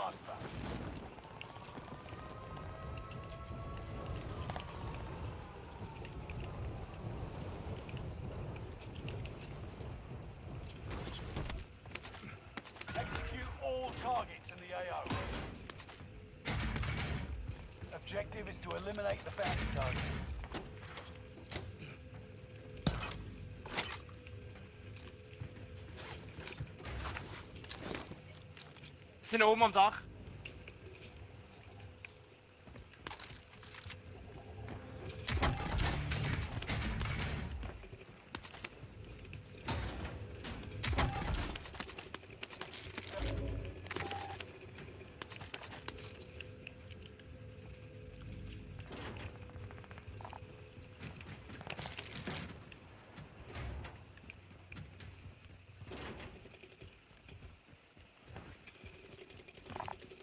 faster. Execute all targets in the AO. Objective is to eliminate the bounty target. Sind oben am Dach.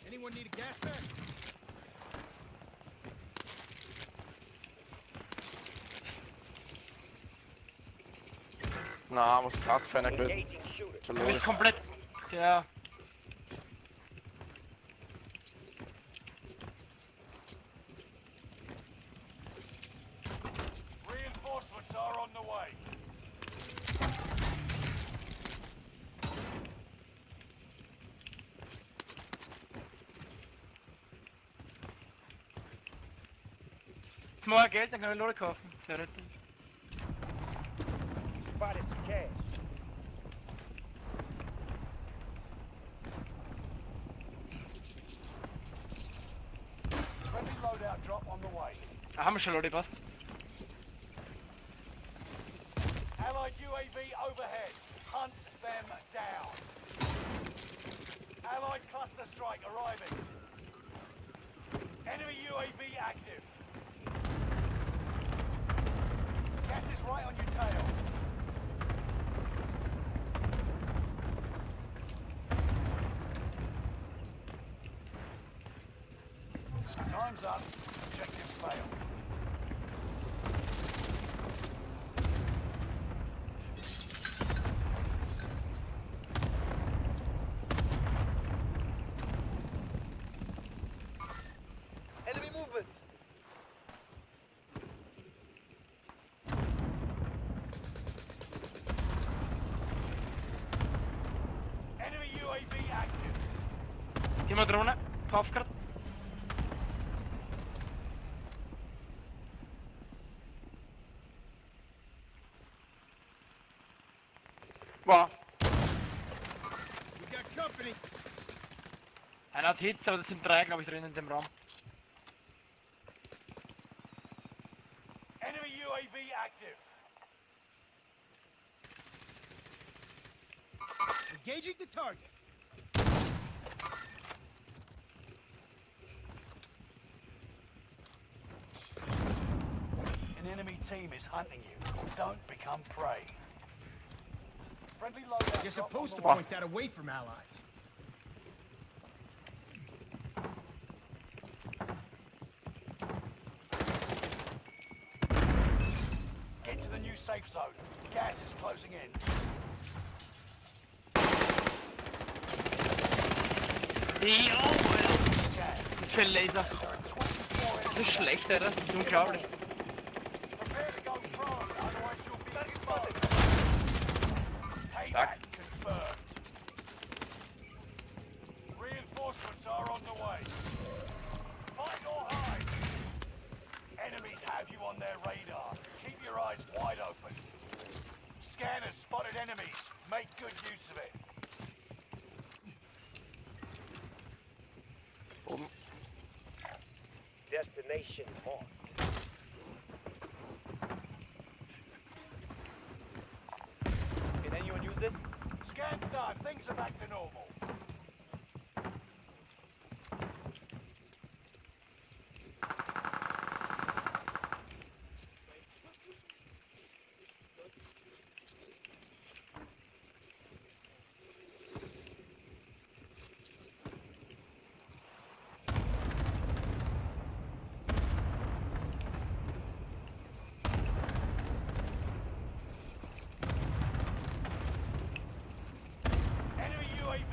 Anyone need a gas mask? Na, was ist das für eine Größe? Engaging shooter. Du bist komplett. Ja. Reinforcements are on the way. Jetzt mal Geld, dann kann ich Lore kaufen. Theoretisch. Spotted some cash. Friendly loadout drop on the way. Da haben wir schon Lore, passt. Allied UAV overhead. Hunt them down. Allied cluster strike arriving. Enemy UAV active. Gas is right on your tail. Time's up. Objective failed. Enemy movement. Enemy UAV active. Geh mal Drohne. Kauf grad. Wow. We got company. Einer hat Hits, aber das sind drei, glaube ich, drin in dem Raum. Enemy UAV active. Engaging the target. An enemy team is hunting you. Don't become prey. Friendly loadout. You're drop supposed on to the way. point that away from allies. Get to the new safe zone. Gas is closing in. Ja, Alter. Gas. Das ist kein Laser. There are 24 Das ist schlecht, Alter. Das ist unglaublich. Prepare to go prone, otherwise you'll be exposed. Payback confirmed. Reinforcements are on the way. Fight or hide. Enemies have you on their radar. Keep your eyes wide open. Scanners spotted enemies. Make good use of it. Oben. Destination marked. Can anyone use this? Scan's done. Things are back to normal. Enemy UAV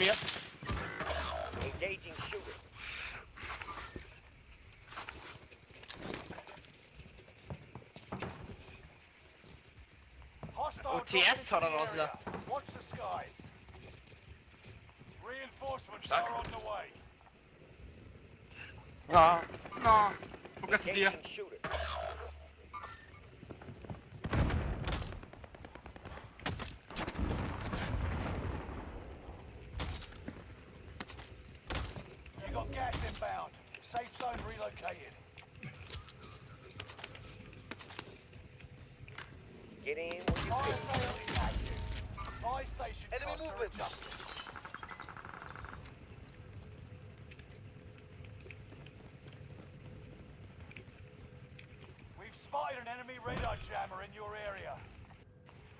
mir. Engaging shooter. Hostile OTS dropping into har han the også area. der. Watch the skies. Reinforcements Tak. are on the way. Nå. Nå. Fokus til dyr. Engaging shooter. You got gas inbound. Safe zone relocated. Get in where you Fire fit. sale is active. Buy station Enemy costs are movement. adjusted. We've spotted an enemy radar jammer in your area.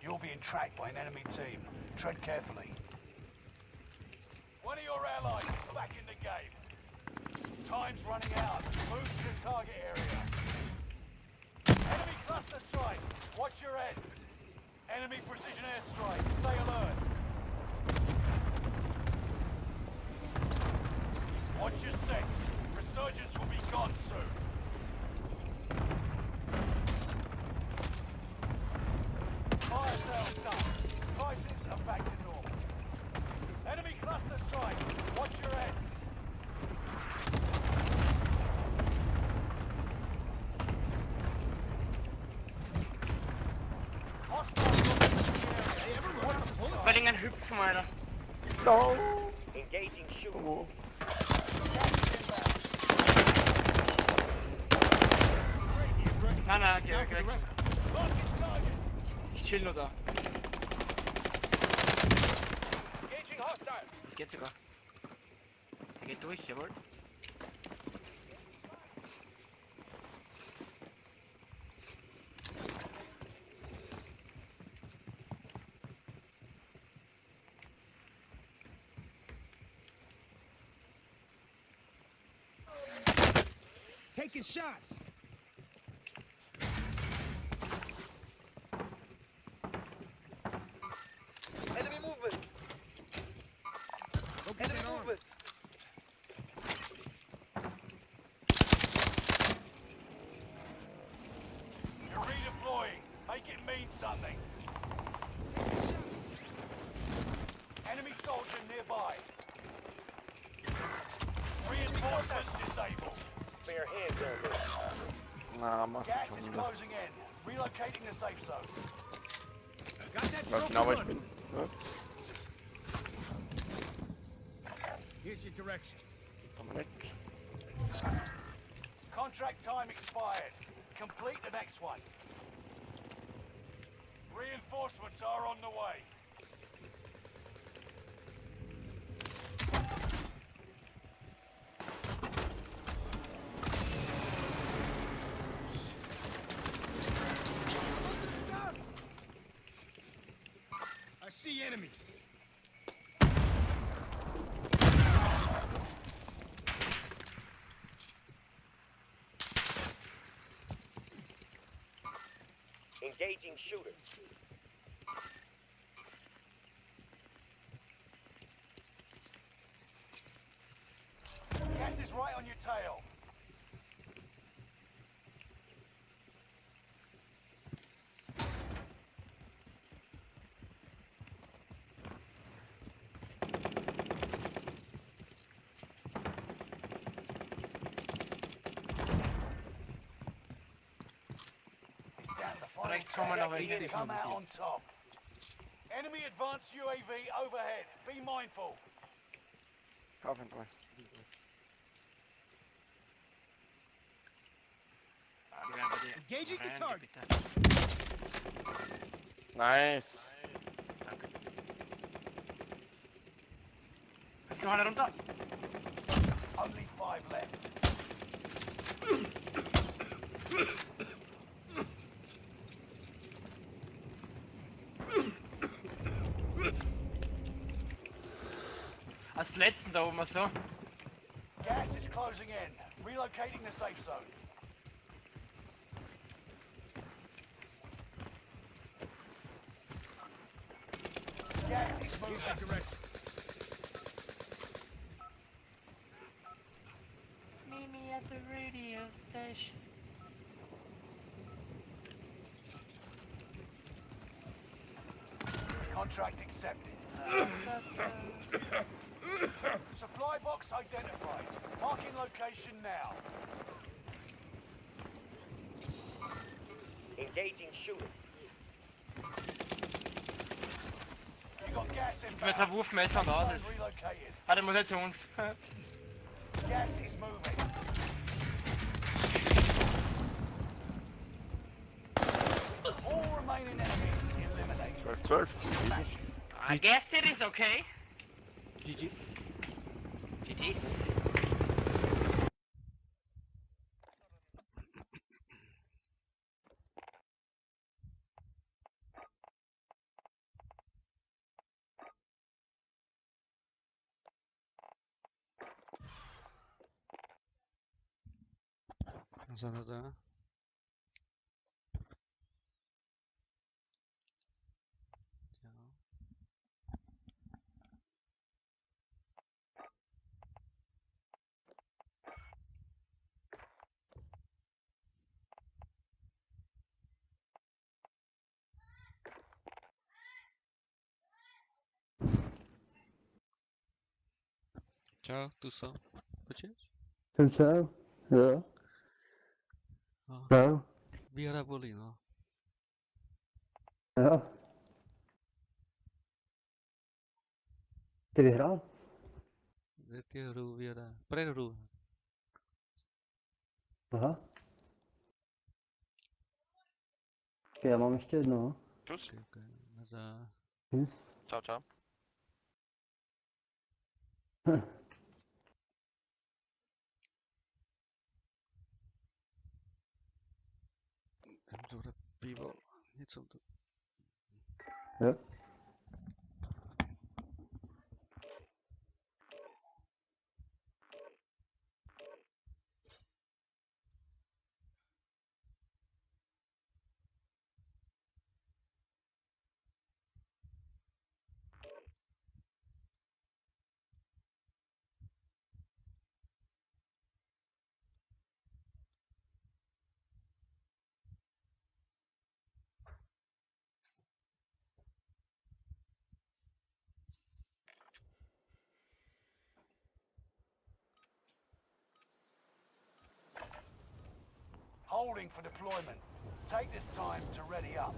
You're being tracked by an enemy team. Tread carefully. One of your allies is back in the game. Time's running out. Move to the target area. Enemy cluster strike. Watch your heads. Enemy precision airstrike. Stay alert. Watch your six. Resurgence will be gone soon. Fire sales done. Prices are back to normal. Enemy cluster strike. Watch your heads. Hostile dropping into the area. Hey, everyone, out of bullets. Var det ingen hypp for mig der? Engaging shooter. Gas is inbound. Great, you ready? Nej, nej, okay, Now okay, for the okay. rest. Marking target. Chill nu der. Engaging hostile. Das geht sogar. Er geht durch, jawohl. Taking shots. Enemy movement. Go get Enemy it on. movement. You're redeploying. Make it mean something. Enemy soldier nearby. Reinforcements disabled. Spare hands on this. Na, machst Gas du is schon. closing in. Relocating the safe zone. Got that Weißt trophy genau, wo ich running. bin. Ne? Here's your directions. Komm weg. Contract time expired. Complete the next one. Reinforcements are on the way. I see enemies. Engaging shooter. Gas is right on your tail. It's down to the final Direkt kommen wir noch ten. weg. Come out on top. Enemy advanced UAV overhead. Be mindful. Auf jeden Fall. Wir werden bei dir. Engaging the Rein, target. bitte. Nice. Danke. Ich noch eine runter. Only 5 left. Als letzten da oben so. Gas is closing in. Relocating the safe zone. Gas is Here's moving. your directions. at the radio station. Contract accepted. Supply box identified. Marking location now. Engaging shooter. You got gas Ich will ein Wurfmesser da, das. relocated. Ah, der muss jetzt zu uns. Gas is moving. All remaining enemies eliminated. 12. I guess it is okay. GG. GG. Något sånt där. Ja. Ciao, tu so. Почему? Ciao. Ja. Ja. Ciao. Vera Bolino. Ja. Ty vyhrál? Jaké hru Vera? Prehru. Aha. Já mám ještě jedno. Tschüss. Okay. Nazar. Ciao, ciao. Dobré pivo. Něco to. Jo. Holding for deployment. Take this time to ready up.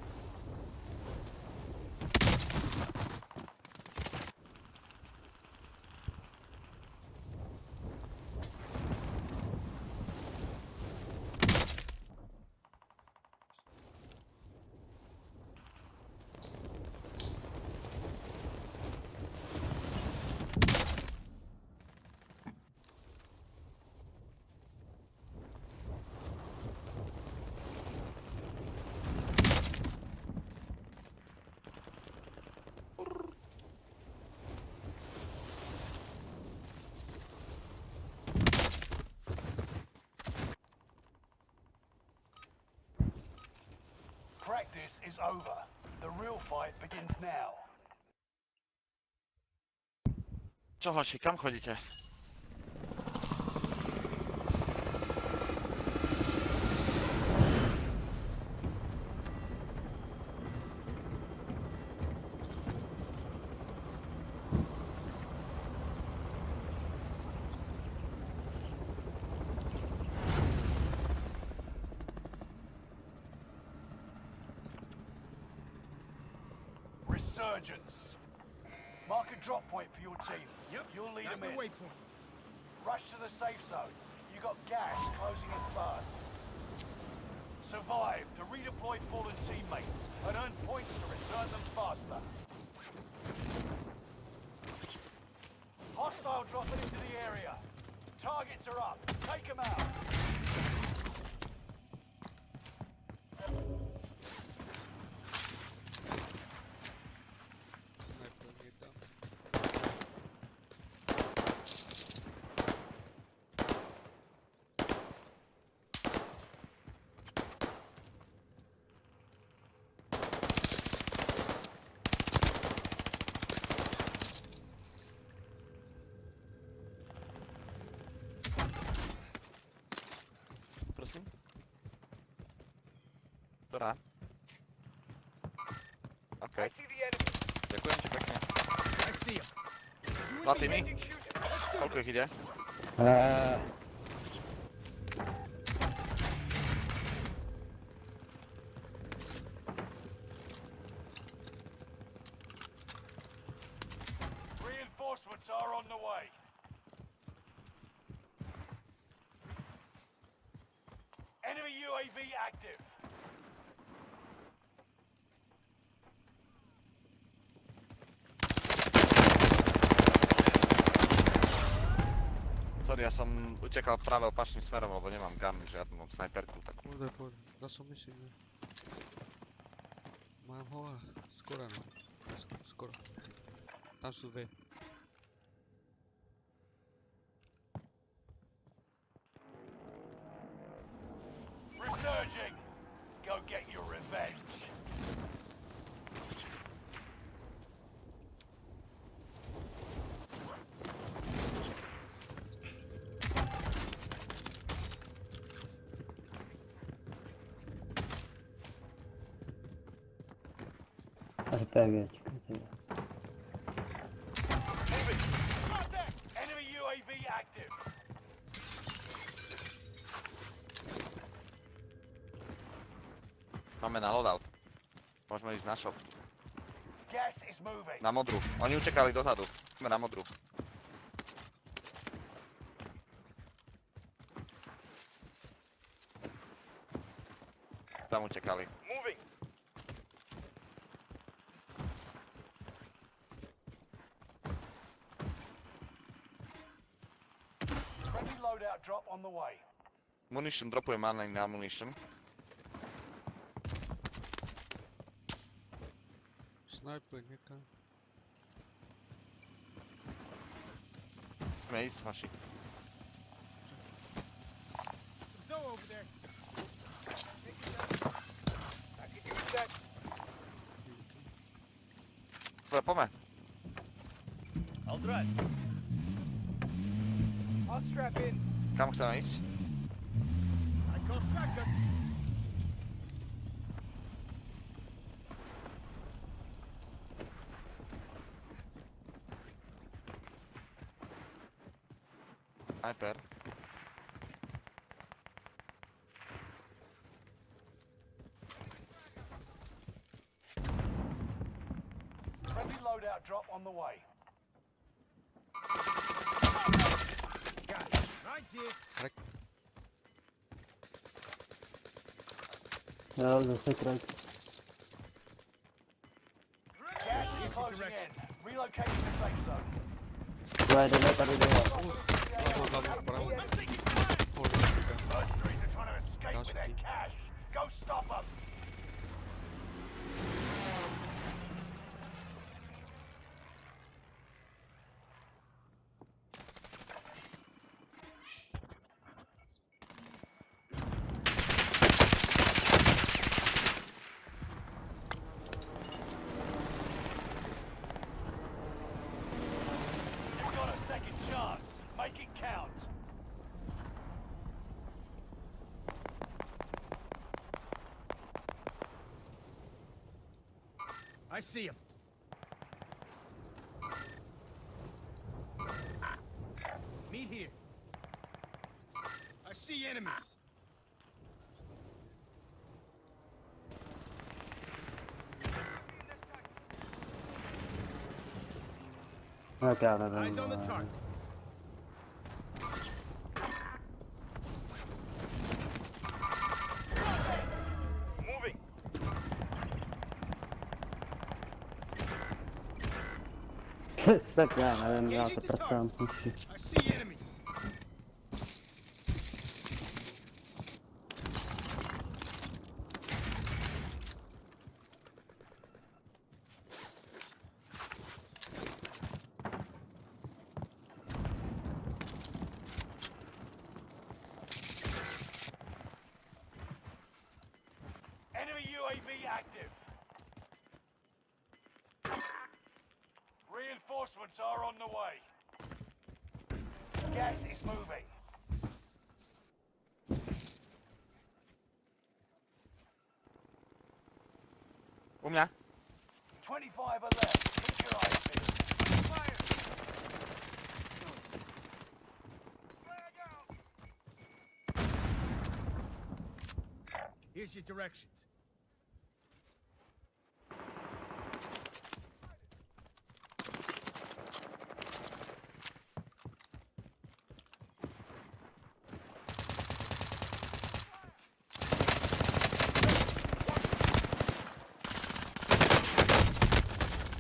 Practice is over. The real fight begins now. Co hoši, kam chodíte? Resurgence. Mark a drop point for your team. Yep. You'll lead Got them the in. waypoint. Rush to the safe zone. You got gas closing in fast. Survive to redeploy fallen teammates and earn points to return them faster. Hostile dropping into the area. Targets are up. Take them out. Sniper nie tam. prosím. Ktorá? OK, I see the enemy. ďakujem ti pekne. I see him. Dva týmy? Engaging shooters. Let's do Koľko this. ich ide? Reinforcements are on the way. Enemy UAV active. Sorry, ja som utekal práve opačným smerom, lebo nemám gun, žiadnu mám snajperku takú. Pôjde. Dal som myslím, že... Mám ho a skoro no. Skoro. Tam sú dve. Resurging. Go get your revenge. RPGčko, ty. Moving. Enemy UAV active. Máme na loadout. Môžeme ísť na shop. Gas is moving. Na modru. Oni utekali dozadu. Sme na modru. Tam utekali. Moving. Friendly loadout drop on the way. Munition, dropujem manning na ammunition. Snajper niekam. Môžeme ísť, hoši. Some dough over there. I can use that. Dobre, poďme. I'll drive. I'll strap in. Kam chceme ísť? I call shotgun. Sniper. Friendly loadout drop on the way. Got it. Right here. Jo, zase kraj. Gas is Easy closing direction. in. Relocating the safe zone. Jdeme tady dole. Pravo. Mercenaries are trying to escape with their Další. cash. Go stop them. You've got a second chance. Make it count. I see him. Meet here. I see enemies. Tak já nevím. Eyes on the vole. target. Moving. Tak já nevím, já to Engaging the pracám target. píši. I see enemies. Enemy UAV active. Reinforcements are on the way. Gas is moving. U mnie. 25 are left. Keep your eyes peeled. Here's your directions.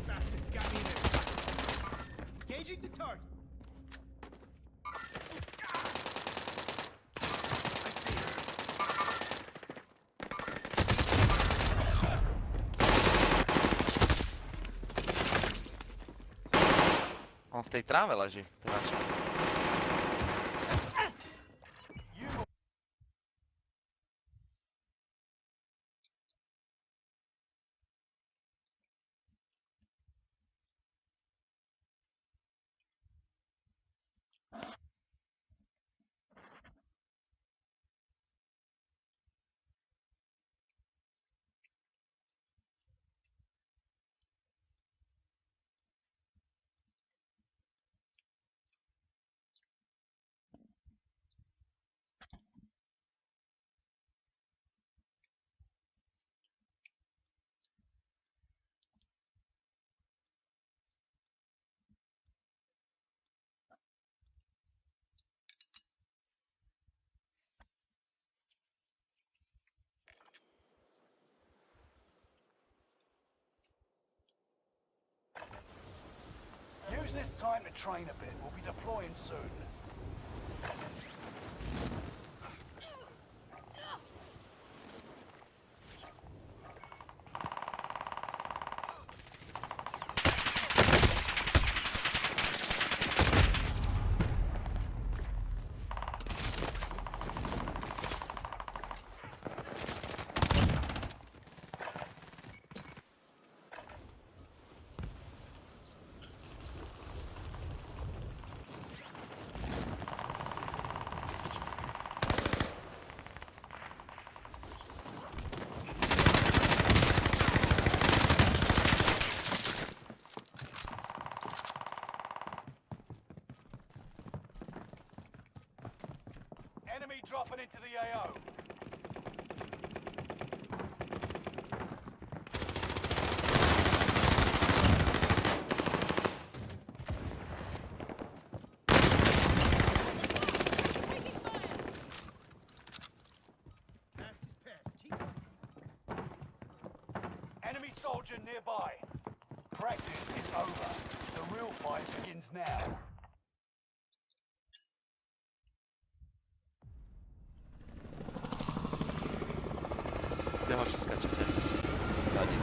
Bastards got me there. Engaging the target. I see him. On w tej trawie leży. Raczej. You use this time to train a bit. We'll be deploying soon. Enemy dropping into the AO. Past is past. Keep Enemy soldier nearby. Practice is over. The real fight begins now. Gdzie masz skaczeć? Dalej.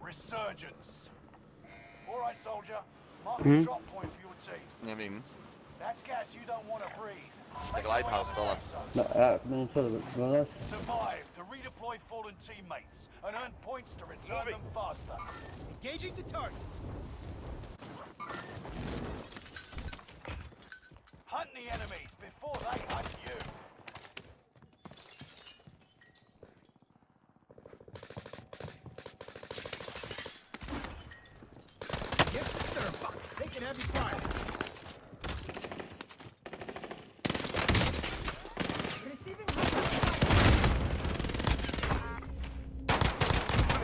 Resurgence. All right, soldier. Mark a drop point for your team. Nie wiem. That's gas you don't want to breathe. Like Make your way lighthouse, to the dollar. safe zone. No, ja będę przodu. No, Survive to redeploy fallen teammates and earn points to return them faster. engaging the target. Hunt the enemies before they hunt you. Get there, fuck. They can have you fire.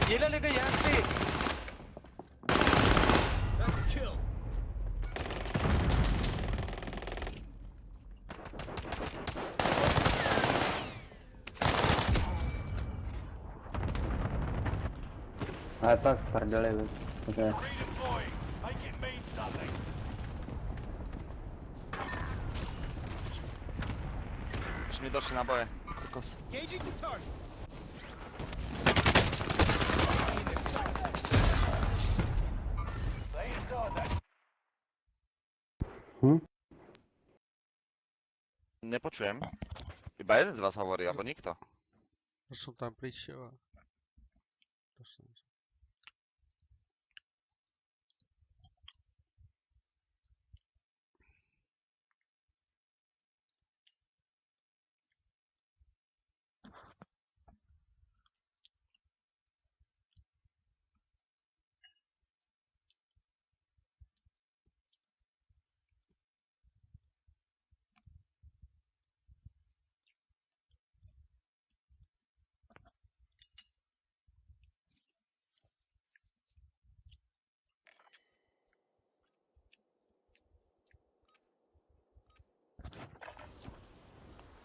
Gila le gayasti. That's a kill. ale tak spardolę. Okej. Redeploy. Make it mean something. Już mi doszli naboje. Kos. Engaging the target. They inside that. Nie poczułem. Chyba jeden z was fawory, albo nikt to. To są tam pryčeva. To jsem.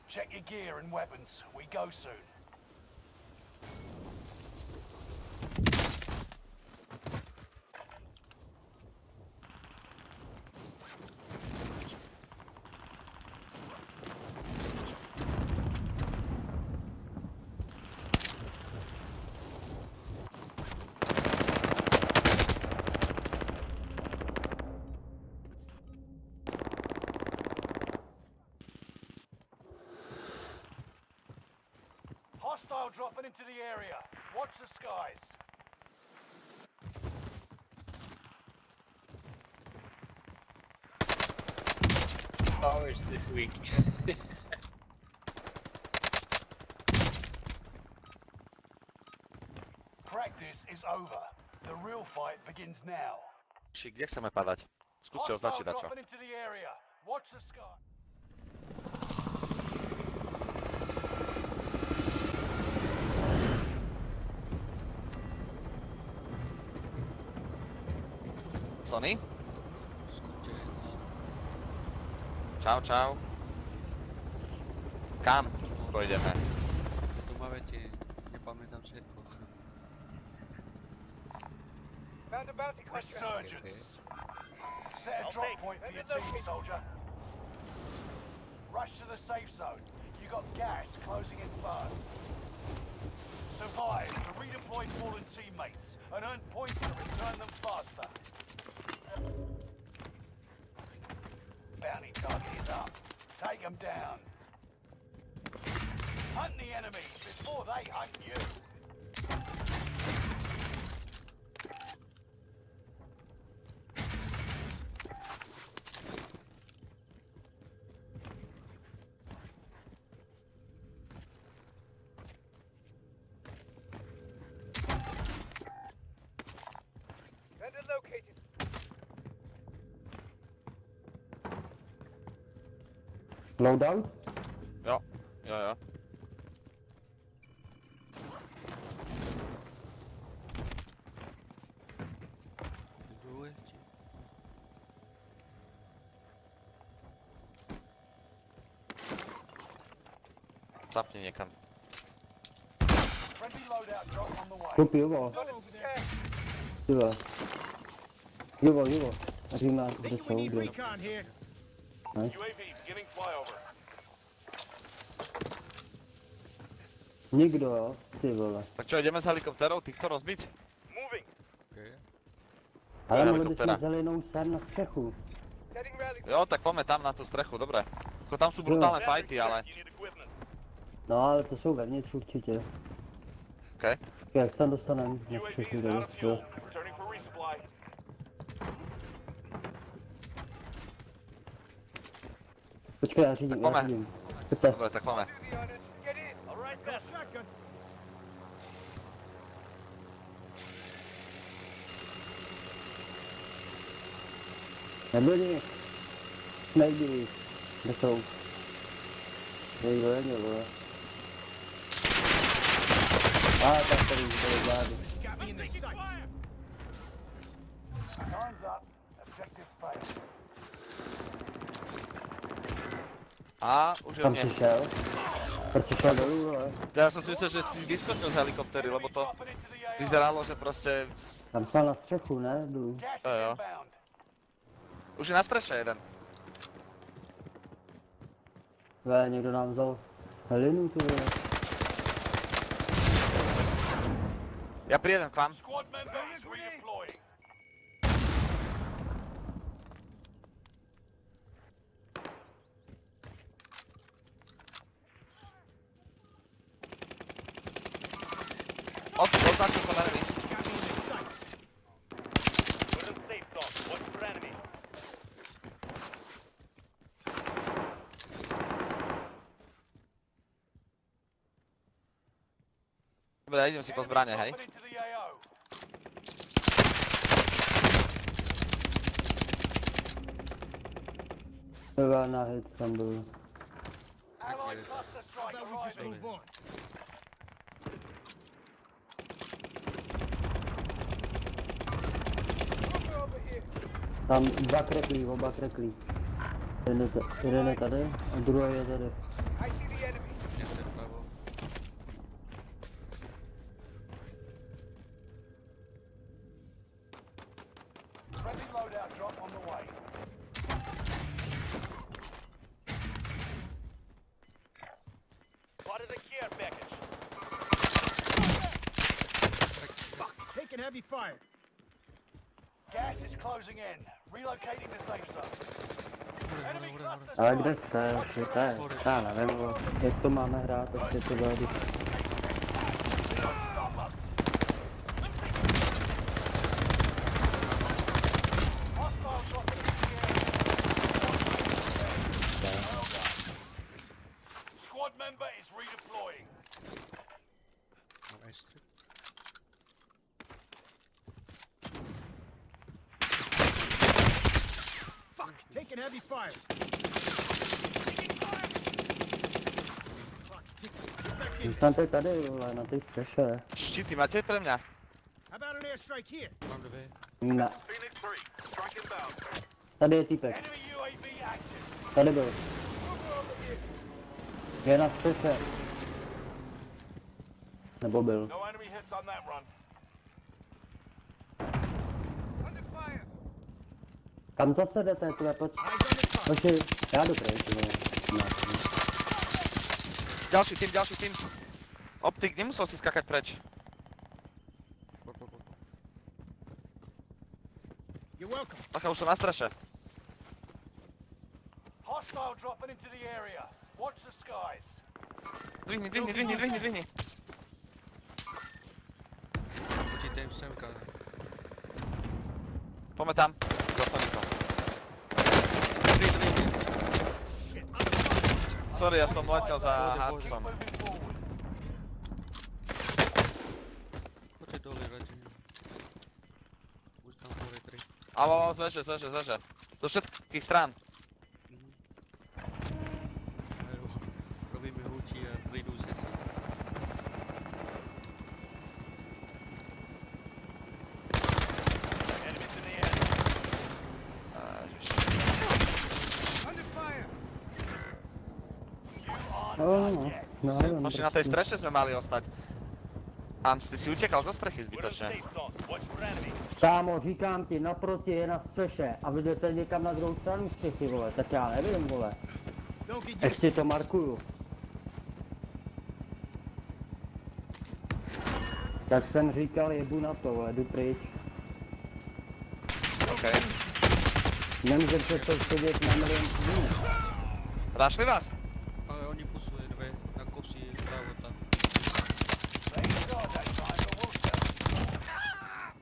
Check your gear and weapons. We go soon. Hostile dropping into the area. Watch the skies. Hours this week. Practice is over. The real fight begins now. Gdzie chcemy padać? Skúste Hostile označiť dačo. dropping into the area. Watch the sky. Sony? Skúte, no. Čau, čau. Kam pôjdeme? Doma viete, nepamätám všetko. Found a bounty contract. Resurgence. Set a drop point for your team, soldier. Rush to the safe zone. You got gas closing in fast. Survive to redeploy fallen teammates and earn points to return them faster. Bounty target is up. Take them down. Hunt the enemies before they hunt you. Vendor located. Loadout? Jo, jo, jo. Vybojujete? Zapni niekam. Friendly loadout drop on the way. Kup Jugo. Got it there. Jugo. Jugo. A ty máš, kde Think we jsou, need kde? recon here. UAV beginning flyover. Nikdo, jo? Ty vole. Tak čo, ideme s helikoptérou týchto rozbiť? Moving. Okay. Ale mohli helikoptera. bychom zelenou sem na střechu. Setting rally. Jo, tak poďme tam na tú strechu, dobre. Ako tam sú brutálne fighty, ale... You need equipment. No, ale to jsou vevnitř určitě. OK. Jak se tam dostaneme na UAV střechu, is do out of fuel. střechu. Returning for resupply. Počkej, já řídím, Tak pojďme. já řídím. Pojďte. Dobre, tak poďme. Duty on it. Get in. All right, Got a then. shotgun. Nebyli. Nebyli. Kde jsou? Někdo je, vole. Tak tady byli zády. Got me in the sights. Time's up. Objective failed. A, už je Tam mne. přišel. Proč přišel dolů, vole? Ja som si myslel, že si vyskočil z helikoptery, lebo to Dropping into the AR. vyzeralo, že proste... Tam šel na střechu, ne? Dolů. Gas is jo. inbound. Už je na streše jeden. Někdo nám vzal helinu, tu vole. Ja prijedem k vám. Squad member is redeploying. Označil som enemy. Got me in the sights. We're in the safe zone. Watch for enemies. Dobra, idem si po zbranie, hej. Dropping into the AO. Chyba na hit tam byl. Allied cluster How strike about we just arriving. move on? Over over here. Tam dva kreklí, oba kreklí. Jeden je tady a druhý je tady. I see the enemy. Někde vpravo. Friendly loadout drop on the way. Spotted a care package. Fuck, taking heavy fire. Gas is closing in. Relocating the safe zone. Enemy cluster Ale kde strike. jste? Já nevím, vole. Jak to máme hrát, ještě to bude. Hostile dropping into the area. Well done. Squad member is redeploying. Mám airstrip. Fuck, taking heavy fire. Clock's ticking. Get back in. Zůstaňte tady, vole, na té střeše. Štíty máte pre mňa? How about an airstrike here? Mám dvě. Ne, Phoenix 3, strike inbound. tady je týpek. Enemy UAV active. Tady byl. Je na střeše. Nebo byl. No enemy hits on that run. Under fire. Kam zase jdete, tyhle, pojď. Eyes on the target. Počkej, já jdu pryč, vole. No. Ďalší tým. Optik, nemusel si skakať preč. Pojď. You're welcome. Bacha, už som na streše. Hostile dropping into the area. Watch the skies. Dvihni. Počítej jim semka. Poďme tam. Zasadím to. Sorry, ja som letel za Hudson. Moving forward. Choďte dole radši. Už tam hore 3. Avo, zveže. Do všetkých strán. Robíme hutí a vyjdou se sem. Enemies in the air. Under fire. You are No, not yet. Možno na tej streše sme mali ostať. Hans, ty si utekal zo strechy We're in the zbytočne. safe zone. Watch for enemies. Kámo, říkám ti, naproti je na střeše a vy jdete někam na druhou stranu střechy, vole, tak já nevím, vole. Don't get Jak used si to markuju. Tak jsem říkal, jebu na to, vole, jdu pryč. OK. Nemůžem se to sedět na milion dní. Rašli vás? Ale oni pusuje dvě na kopci vpravo tam. Thank God that time, but we'll sell.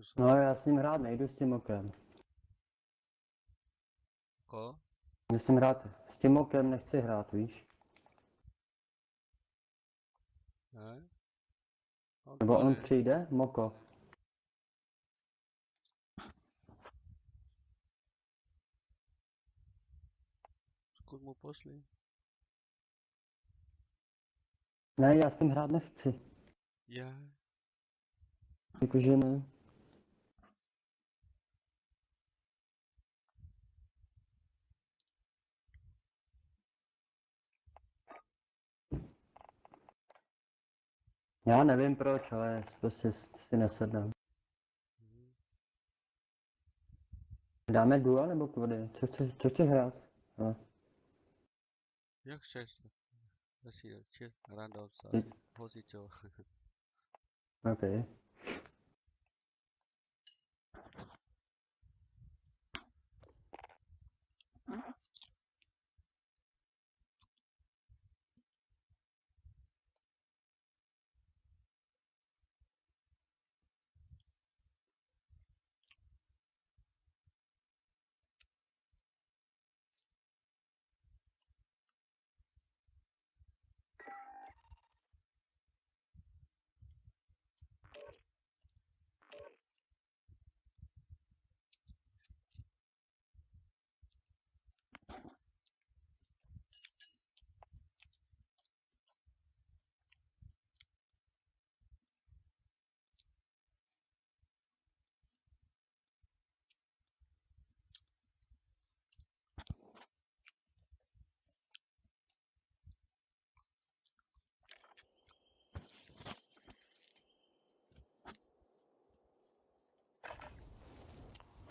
jsem. No já s ním hrát nejdu s tím okem. Ko? Musím hrát, s tím okem nechci hrát, víš? Ne? No, Nebo on ne. přijde, moko. Zkus mu posli. Ne, já s tím hrát nechci. Já. Jakože ne. Já nevím proč, ale prostě si nesedám. Dáme duo nebo kvody? Co chceš hrát? No. Jak chceš? Asi random Ty- style. Hocičo. OK.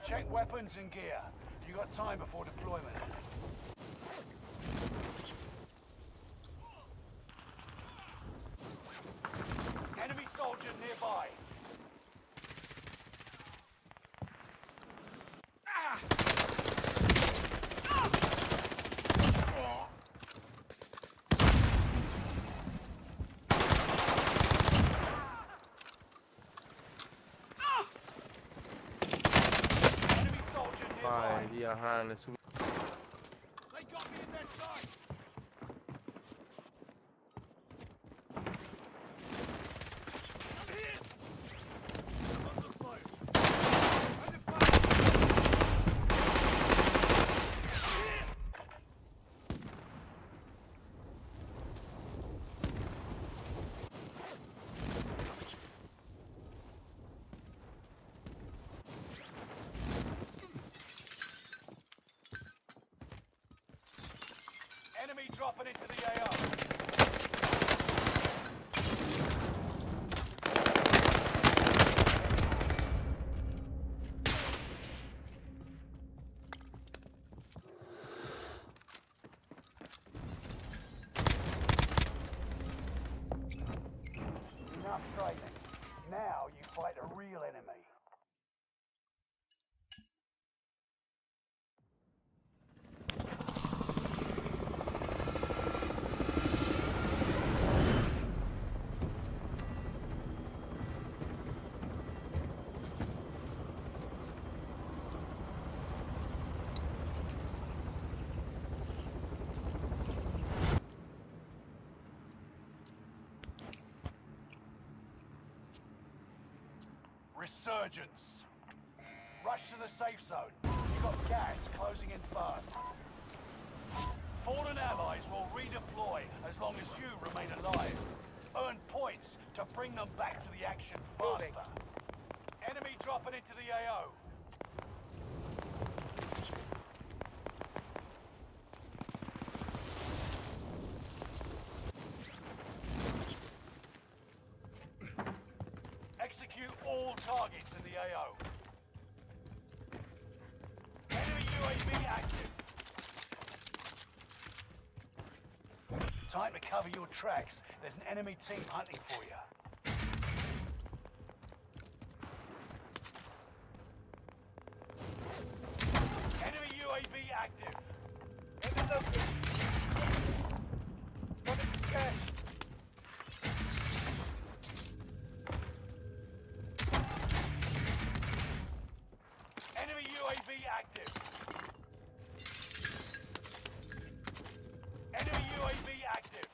Check weapons and gear. You got time before deployment. Enemy soldier nearby. Enemy soldier nearby. Vai, via, Harley, su. They got me in their sight. I'm here. I'm on the boat. Under fire. Enemy dropping into the AO. Enough training. Now you fight a real enemy. Resurgence. Rush to the safe zone. You got gas closing in fast. Fallen allies will redeploy as long as you remain alive. Earn points to bring them back to the action faster. Enemy dropping into the AO. Execute all targets in the AO. Enemy UAV active. Time to cover your tracks. There's an enemy team hunting for you. Enemy UAV active. Enemy located. Got it cash. active. Enemy UAV active.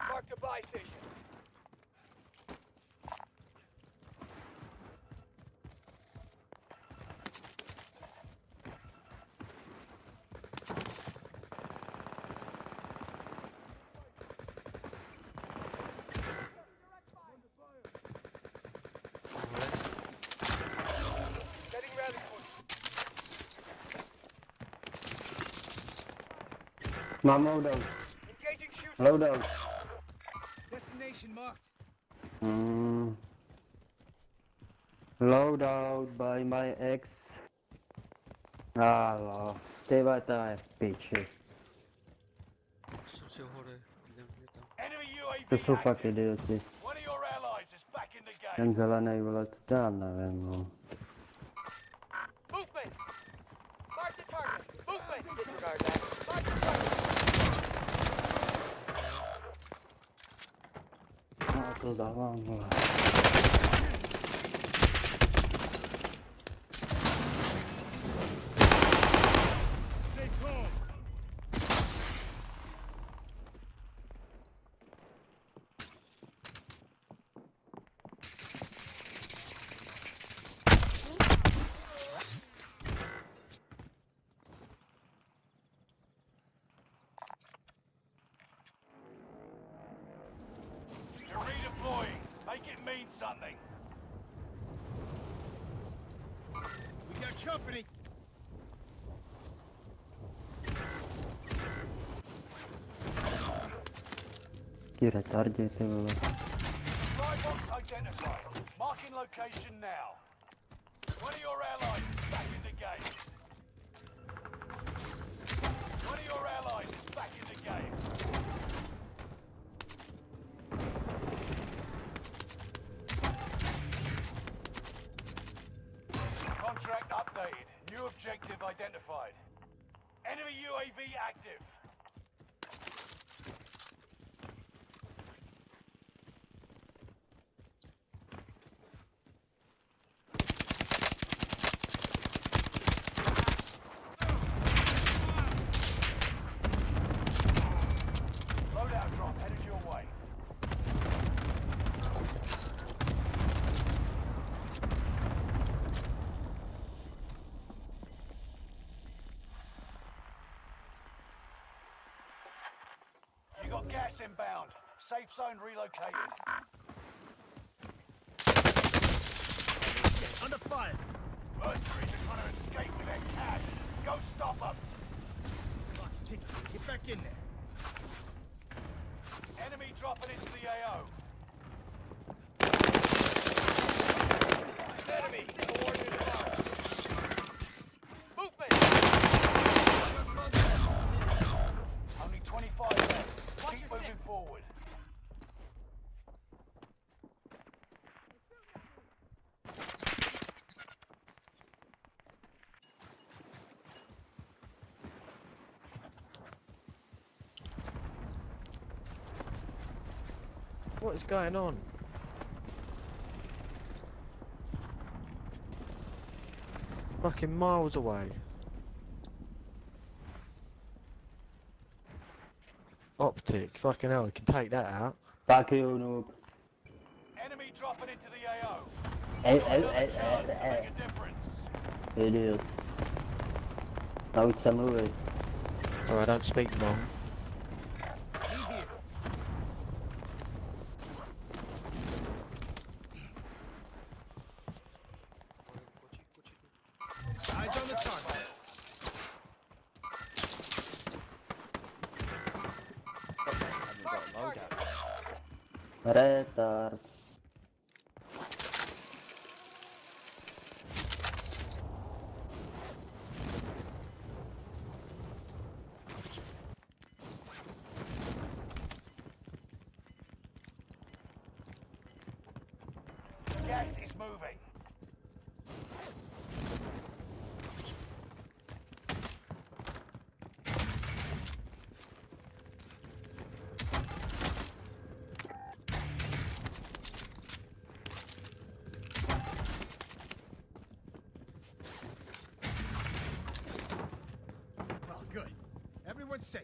Mark the buy station. Setting rally point. Mám loadout. Engaging shoot. Loadout. Destination marked. Loadout by my ex. Halo. Ty vole, to je v piči. Jsem si hore, jdem tam. Enemy UAV To jsou fakt active. idioti. One of your allies is back in the game. Ten zelený vole, co tam nevím, no. Movement. Mark the target. Movement. Disregard that. Mark the target. No to dávám, vole. Stay calm. You're redeploying. Make it mean something. We got company. Ty retardě, ty vole. Supply box identified. Marking location now. One of your allies is back in the game. One of your allies is back in the game. Contract updated. New objective identified. Enemy UAV active. Loadout drop headed your way. You got gas inbound. Safe zone relocated. Under fire. Mercenaries are trying to escape with their cash. Go stop them. Clock's ticking. Get back in there. Enemy dropping into the AO. Enemy. Coordinated mark. Movement. Only 25 left. Keep moving forward. What is going on? Fucking miles away. Optic, fucking hell, I can take that out. Fuck you, noob. Enemy dropping into the AO. Ej, Chance to make a difference. idiot. Nauč se mluvit. Sorry, I don't speak long. Me here. Kočí tu. Eyes on the target. Retard. Gas is moving. safe.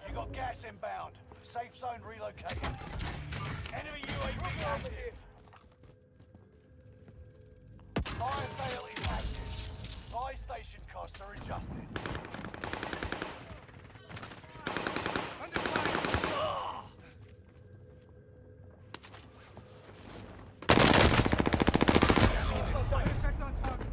You got gas inbound. Safe zone relocated. Enemy UAV active. Fire sale is active. Buy station costs are adjusted. Under fire! Side effect on target.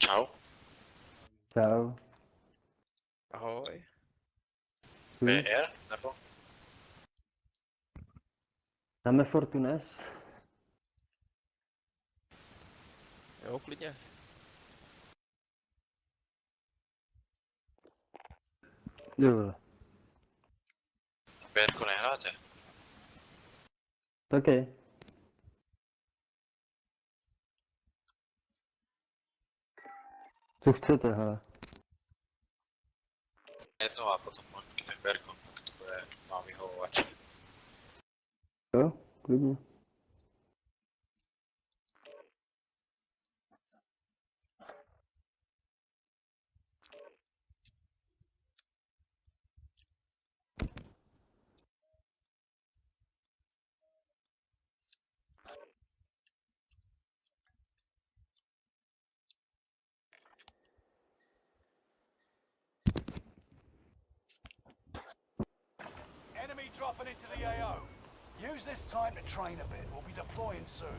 Ciao. Čau. Ahoj. PR, nebo? Dáme Fortunes? Jo, klidně. Jo. PR nehráte? Taky. Co chcete, hele? Jedno a potom možná PR, to bude vám vyhovovat. Jo, klidně. Enemy dropping into the AO. Use this time to train a bit. We'll be deploying soon.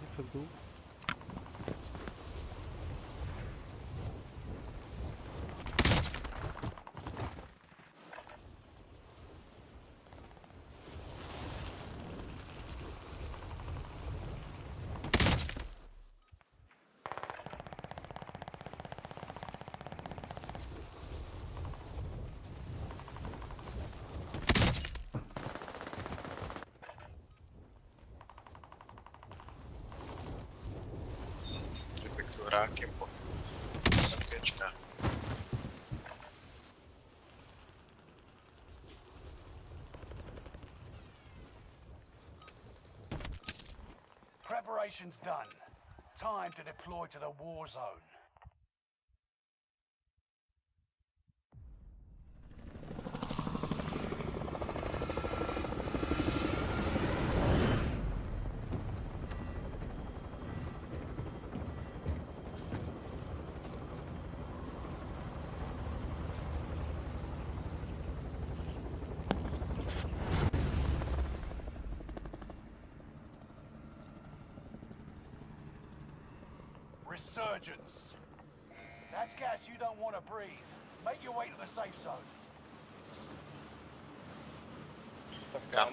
Něco jdu. Respektuju hrákem po SMGčka. Preparation's done. Time to deploy to the war zone. Resurgence. That's gas you don't want to breathe. Make your way to the safe zone. Takam.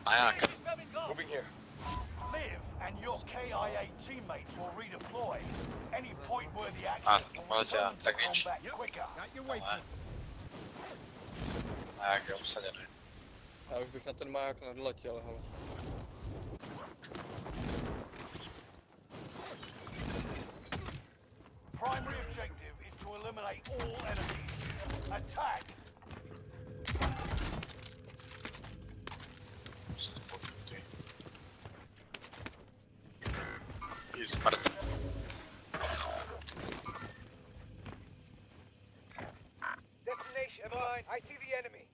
Ajaken. Moving here. Liv and your KIA teammates will redeploy. Any point-worthy action will poleciała, return to tak nic. combat quicker. Got your waypoint. Ajak obsadzony. Ja już bych na ten majak nadleciał, ale halo. Primary objective is to eliminate all enemies. Attack! I Spartan. Destination in mind. I see the enemy.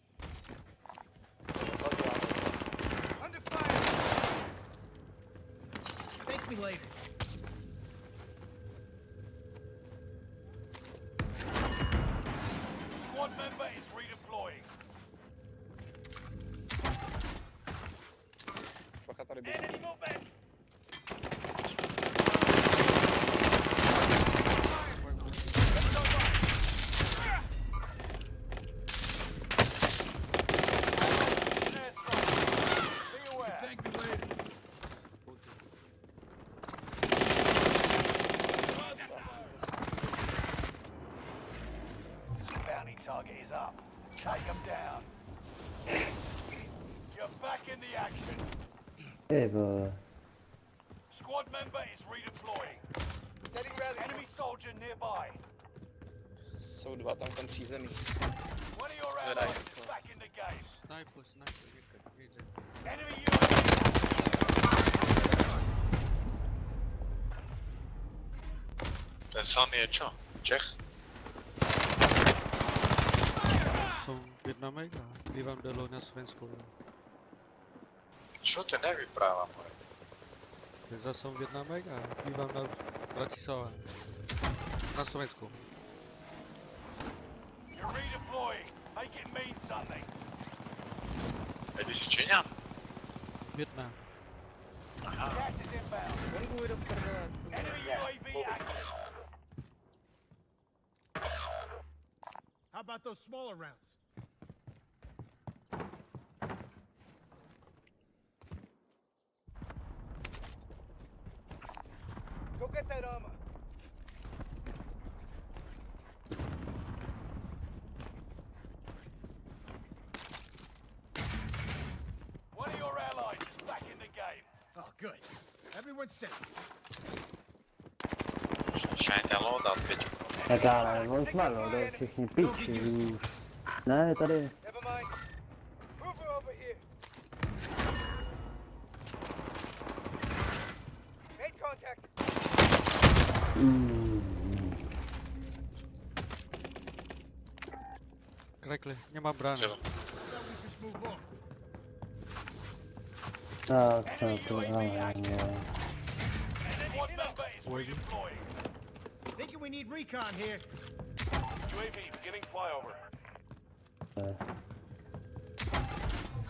Under fire. Thank me later. Squad member is redeploying. Bohatery bierze. Enemy movement! Be aware. Thank me later. Bounty target is up. Take him down. You're back in the action. Ewa. Squad member is redeploying. Setting rally. Enemy soldier nearby. Jsou dva tam při zemi. One of your Zvedaj. allies is back in the game. Sniper, widzę. Enemy UAV. Ten sam je čo? Čech? Są Vietnamek a bývám dalo na Slovensku. Čo to nevypráva, more? Ja som Vietnamek a bývám na Bratislava. Na Slovensku. You're redeploying. Make it mean something. Ty si Číňan? Vietnam. Gas is inbound. Funguj do prdele. Enemy UAV active. How about those smaller rounds? Go get that armor. One of your allies is back in the game. Oh, good. Everyone's set. Šajte loadout, pičku. Tak ale on smalou, jdou všichni píči už. Ne, tady. Never mind. Move her over here. Made contact. Krekli, nie ma brany. Zielony. How about we just move on? Tak, co to, ale nie. Squad member is redeploying. Thinking we need recon here. UAV beginning flyover. E,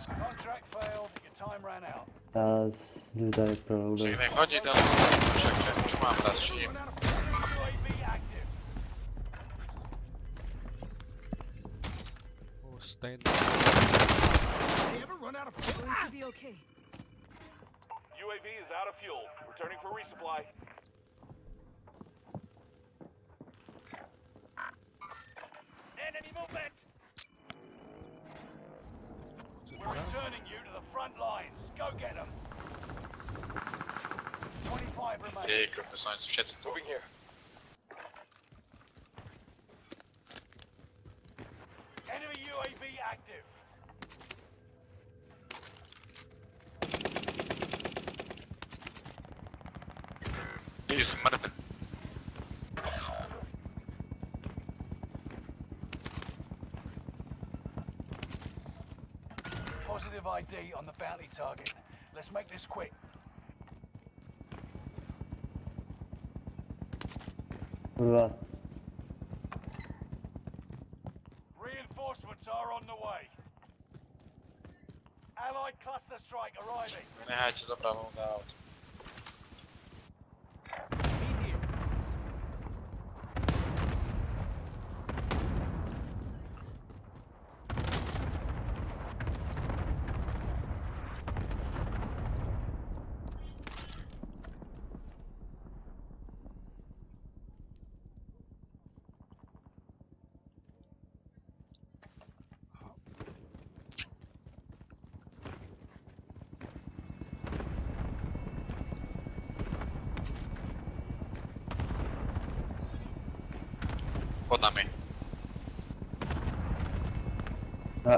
Contract failed. Your time ran out. Teraz tutaj prologuję. Všechny chodí tam, však už mám další. Enemy UAV active. O, stejný. They ever run out of bullets? Should be okay. UAV is out of fuel. Returning for resupply. Enemy movement. We're returning you to the front lines. Go get them. 25 remain. Ty, kurde, są všetci tu. Moving here. Enemy UAV active. Ty smrdy. Positive ID on the bounty target. Let's make this quick. Kurwa. Reinforcements are on the way. Allied cluster strike arriving. Nehajte dobrá loadout. pod nami.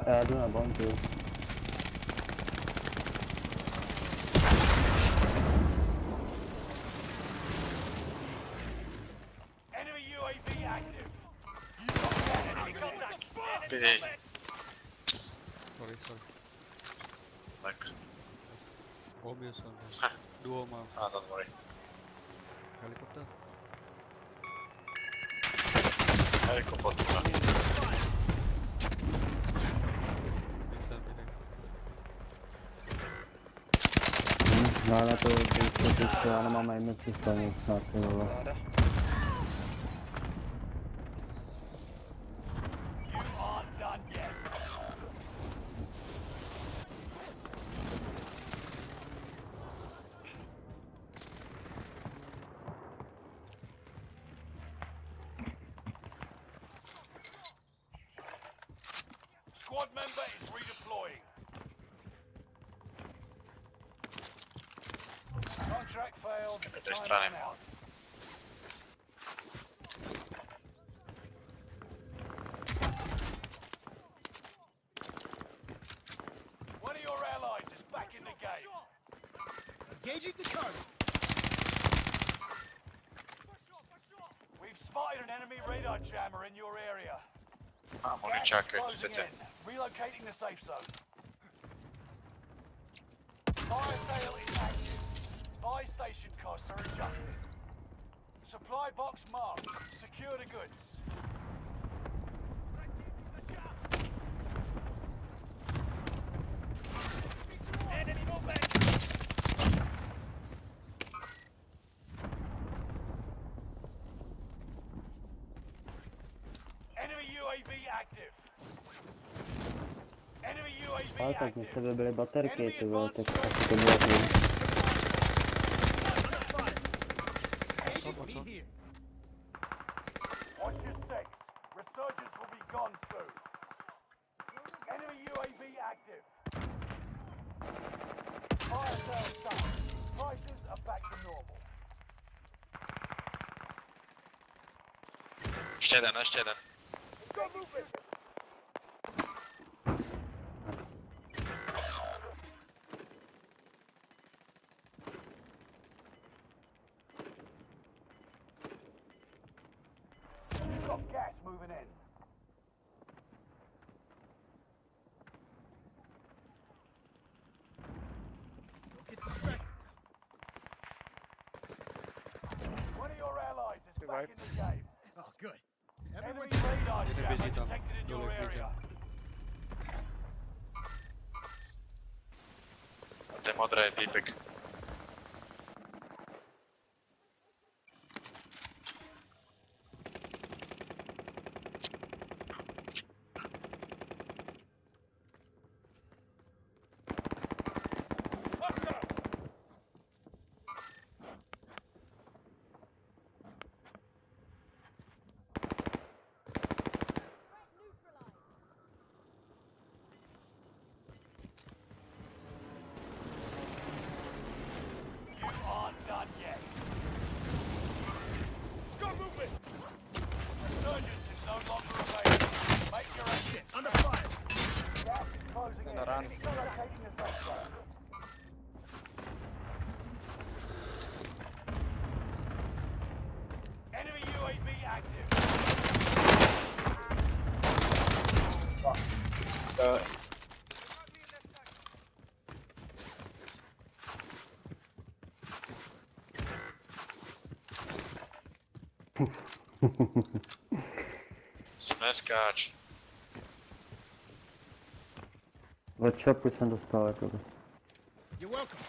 Já jdu na bonku. Enemy UAV active. You've got enemy contact. Pidi. Sorry. Tak. Omio sam. Ha. Duo mám. Don't worry. Helikopter? Helikopter. Vítám. No na to já nemám ani cesta nic snad si vole. Záda. You aren't done yet. Squad member is redeploying. Contract failed. Skipper tej Time strony. run out. One of your allies is back in the game. Engaging the target. We've spotted an enemy radar jammer in your area. Mogę Gas is czekać, closing niestety. in. Relocating the safe zone. Fire sale is active. Buy station costs are adjusted. Supply box marked. Secure the goods. Enemy movement. Enemy UAV active. Enemy UAV Ale tak mi active. sebe byly baterky, ty vole, tak asi to bylo tím. Me here. Watch your six. Resurgence will be gone soon. Enemy UAV active. Fire sale done. Prices are back to normal. Jeszcze jeden. Go movement. You've got gas moving in. Don't get distracted. One of your allies is back Right. in the game. Oh, good. Enemy Everyone's radar Jeden jammer běží tam. detected in your Dole běží. area. Ten modrý týpek. You aren't done yet. Go movement. Resurgence is no longer available. Make your exit. under fire. Gas is closing in. Na run. Relocating the safe zone. Enemy UAV active. Neskáč. Od čopu jsem dostal jakoby. You're welcome.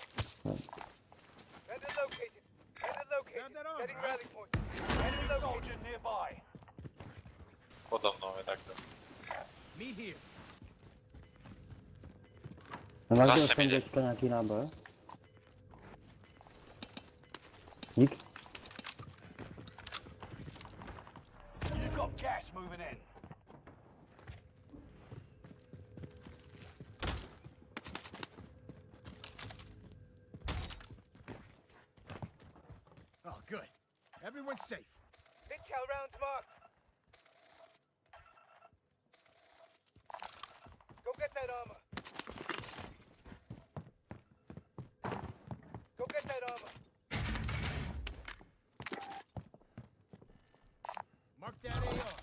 Vendor located. Vendor located. Grab that arm, Setting bro. rally point. Enemy soldier nearby. Podo mnou je takto. Meet here. Nemáš Zase jsem jde. teďka nějaký náboj? Dík. You've got gas moving in. Oh, good. Everyone's safe. Mid-cal rounds marked. Go get that armor. Go get that armor. Mark that AR.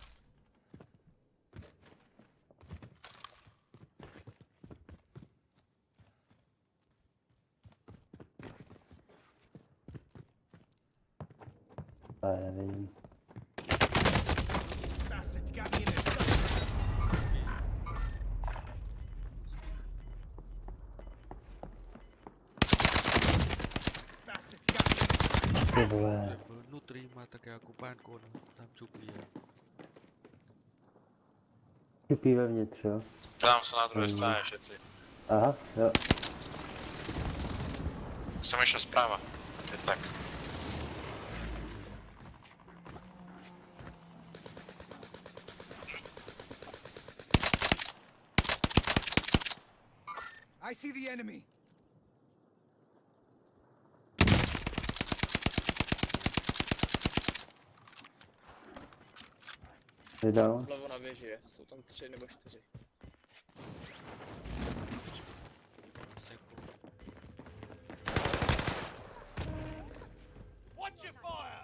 Nevím. Bastards got me in their sights. Bastards got me in their sights. Ty vole. Vnitř má také jako pánko, no. Tam čuplí je. Čupí vevnitř, jo? Tam jsou na druhé straně všetci. Aha, jo. Jsem ještě zprava. Je tak. I see the enemy. Vydal. Vlevo na věži je, jsou tam 3 nebo 4. Seku. Watch your fire!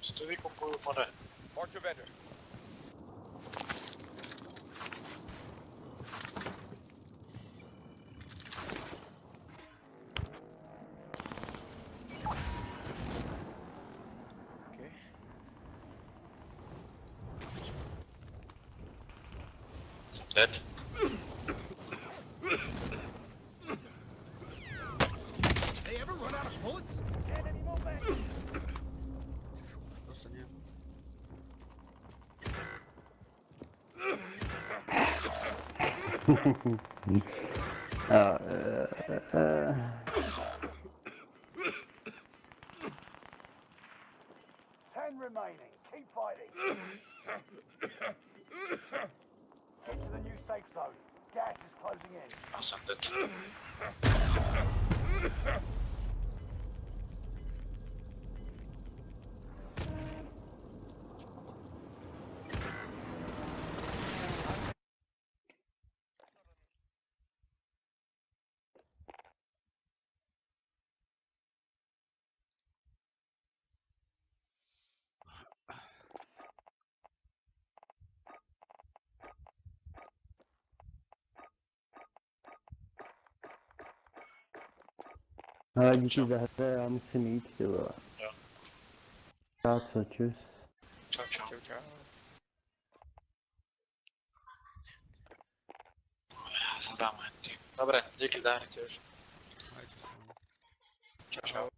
Si vykupuju, pane. Mark the vendor. Okay. Dead. They ever run out of bullets? Enemy movement. Zase nie. Ten remaining. Keep fighting. Head to the new safe zone. Gas is closing in. A jsem dead. Ale díky za hře, já musím jít, ty vole. Jo. Tak co, čus. Čau, čau. Čau, čau. Já jsem tam ty. Dobre, díky, zahrajte už. Majte se, no. Čau, čau.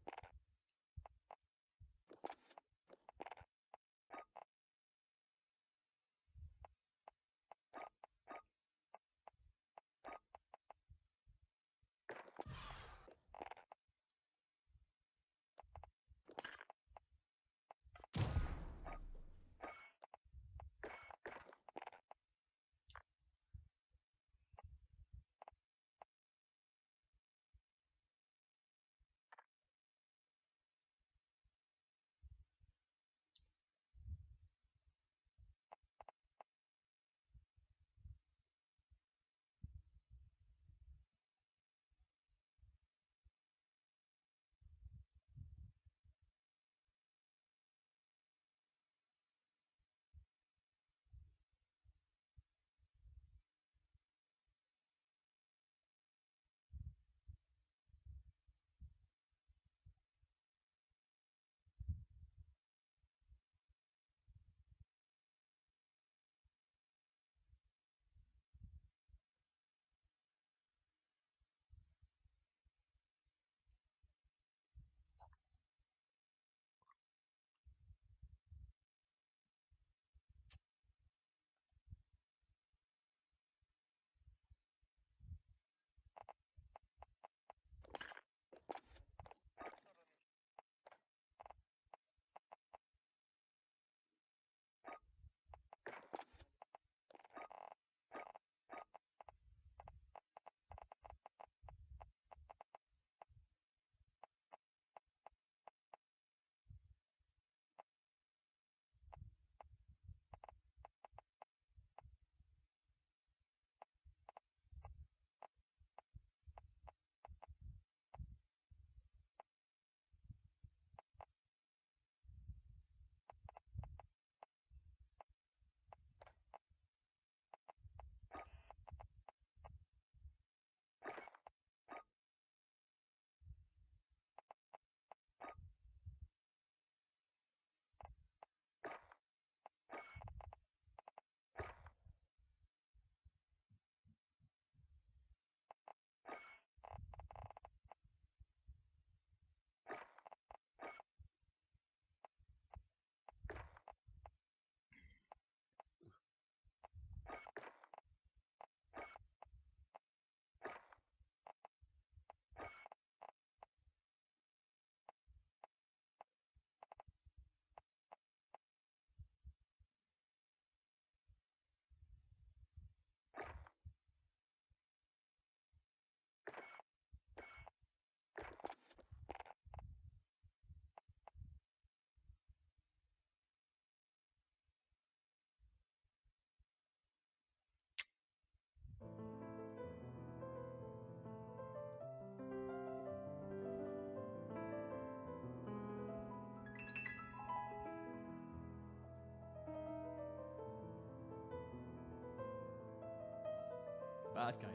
bad guy.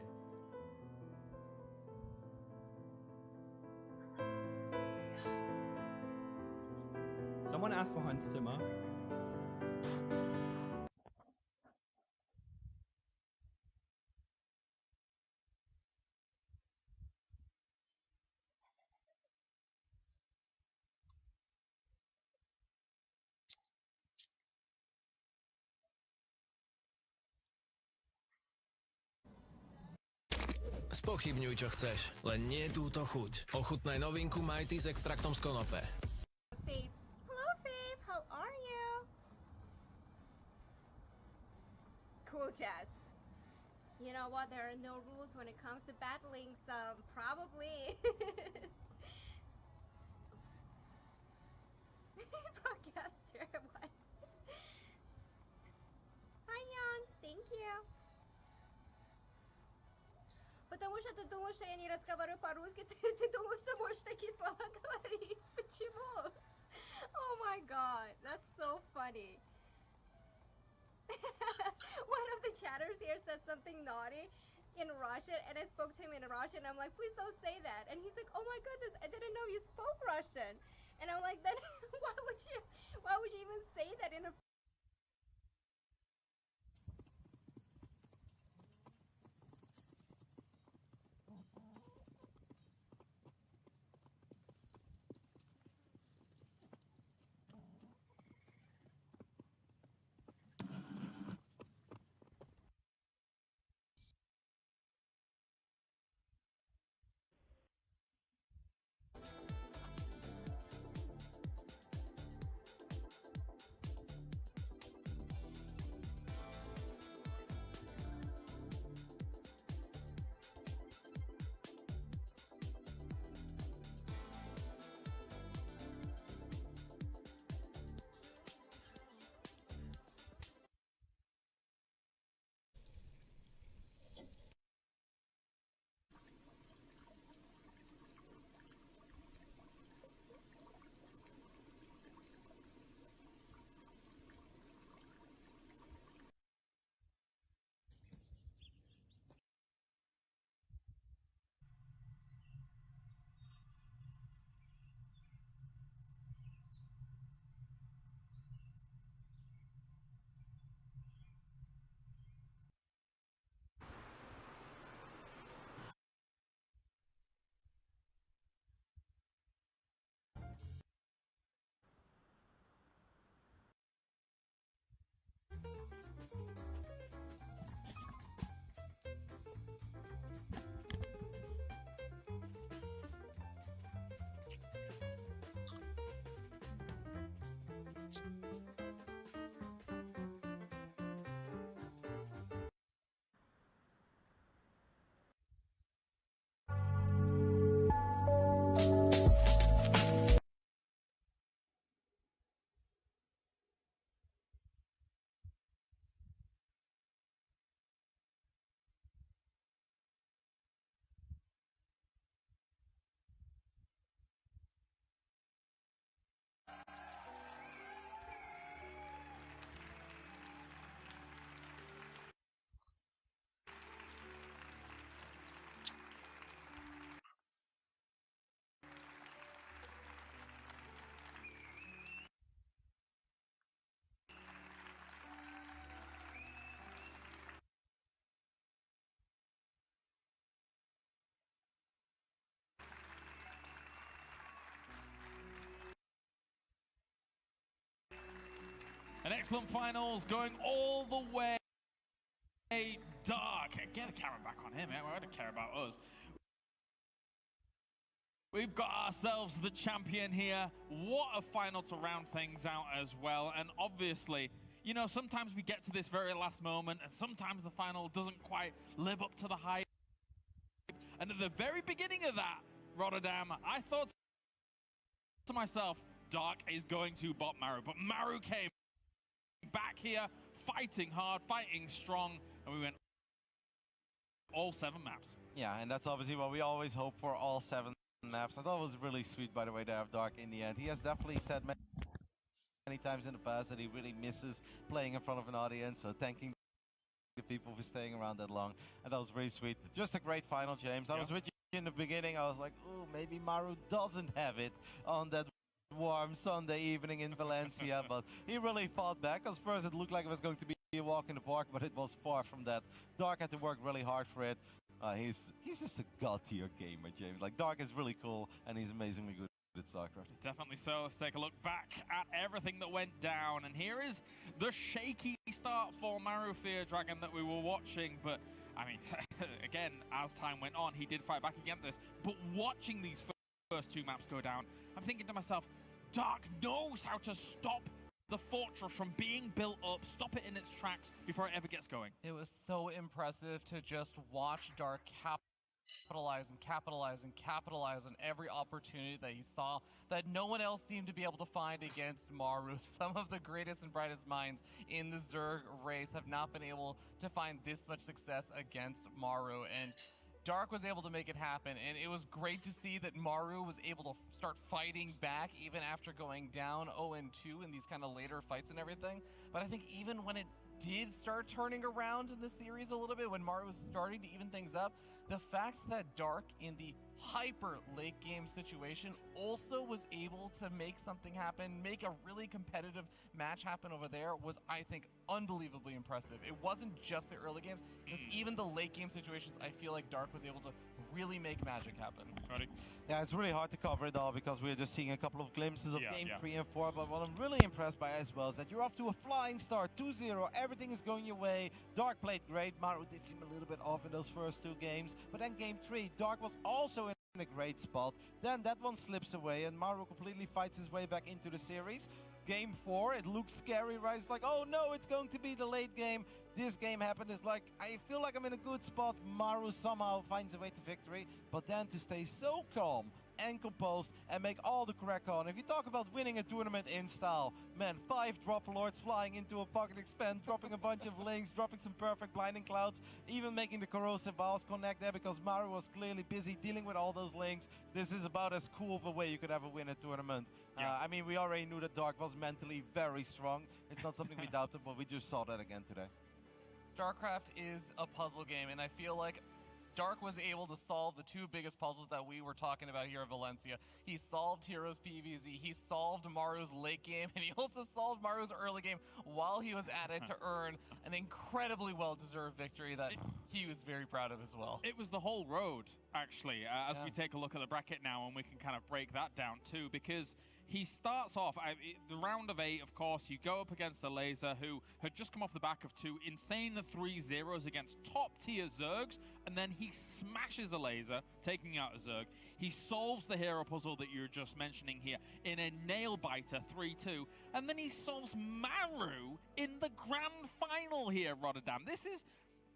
Someone asked for Hans Zimmer. Spochybňuj, čo chceš, len nie túto chuť. Ochutnaj novinku Mighty s extraktom z konope. Hello, Fabe. How are you? Cool, Jazz. You know what? There are no rules when it comes to battling, so probably. Broadcaster, what? Hi, Young. Thank you. Потому что ты думаешь, что я не разговариваю по-русски, ты думаешь, что можешь такие слова говорить. Почему? Oh my god, that's so funny. One of the chatters here said something naughty in Russian, and I spoke to him in Russian. I'm like, please don't say that. And he's like, oh my goodness, I didn't know you spoke Russian. And I'm like, then why would you even say that in a An excellent finals going all the way dark. Get the camera back on him, I don't care about us. We've got ourselves the champion here. What a final to round things out as well. And obviously, you know, sometimes we get to this very last moment and sometimes the final doesn't quite live up to the hype. And at the very beginning of that, Rotterdam, I thought to myself, Dark is going to bot Maru. But Maru came back here, fighting hard, fighting strong, and we went all 7 maps. Yeah, and that's obviously what we always hope for, all 7 maps. I thought it was really sweet, by the way, to have Dark in the end. He has definitely said many times in the past that he really misses playing in front of an audience, so thanking the people for staying around that long, and that was really sweet. Just a great final, James. I was with you in the beginning. I was like, oh, maybe Maru doesn't have it on that warm Sunday evening in Valencia, but he really fought back. Because first it looked like it was going to be a walk in the park, but it was far from that. Dark had to work really hard for it. He's just a god-tier gamer, James. Like, Dark is really cool, and he's amazingly good at StarCraft. Definitely so. Let's take a look back at everything that went down. And here is the shaky start for Maru Fear Dragon that we were watching. But, I mean, again, as time went on, he did fight back against this. But watching these first 2 maps go down, I'm thinking to myself, Dark knows how to stop the fortress from being built up, stop it in its tracks before it ever gets going. It was so impressive to just watch Dark capitalize and capitalize and capitalize on every opportunity that he saw that no one else seemed to be able to find against Maru. Some of the greatest and brightest minds in the Zerg race have not been able to find this much success against Maru, and Dark was able to make it happen, and it was great to see that Maru was able to start fighting back even after going down 0-2 in these kind of later fights and everything. But I think even when it did start turning around in the series a little bit, when Maru was starting to even things up, the fact that Dark in the hyper late game situation also was able to make something happen, make a really competitive match happen over there, was, I think, unbelievably impressive. It wasn't just the early games, it was even the late game situations. I feel like Dark was able to really make magic happen. Ready? Yeah, it's really hard to cover it all because we're just seeing a couple of glimpses of game 3 and 4, but what I'm really impressed by as well is that you're off to a flying start, 2-0, everything is going your way. Dark played great, Maru did seem a little bit off in those first 2 games, but then game 3, Dark was also in a great spot. Then that one slips away and Maru completely fights his way back into the series. Game 4, it looks scary, right? It's like, oh no, it's going to be the late game. This game happened. It's like, I feel like I'm in a good spot. Maru somehow finds a way to victory, but then to stay so calm and composed and make all the correct on. If you talk about winning a tournament in style, man, 5 drop lords flying into a pocket expand, dropping a bunch of links, dropping some perfect blinding clouds, even making the corrosive balls connect there because Maru was clearly busy dealing with all those links. This is about as cool of a way you could ever win a tournament. I mean, we already knew that Dark was mentally very strong. It's not something we doubted, but we just saw that again today. StarCraft is a puzzle game, and I feel like Dark was able to solve the 2 biggest puzzles that we were talking about here in Valencia. He solved Heroes PvZ, he solved Maru's late game, and he also solved Maru's early game while he was at it to earn an incredibly well-deserved victory that he was very proud of as well. It was the whole road, actually, as we take a look at the bracket now, and we can kind of break that down too, because he starts off, the round of 8, of course, you go up against a Laser who had just come off the back of 2 insane 3-0s against top-tier Zergs, and then he smashes a Laser, taking out a Zerg. He solves the hero puzzle that you were just mentioning here in a nail-biter 3-2, and then he solves Maru in the grand final here, Rotterdam.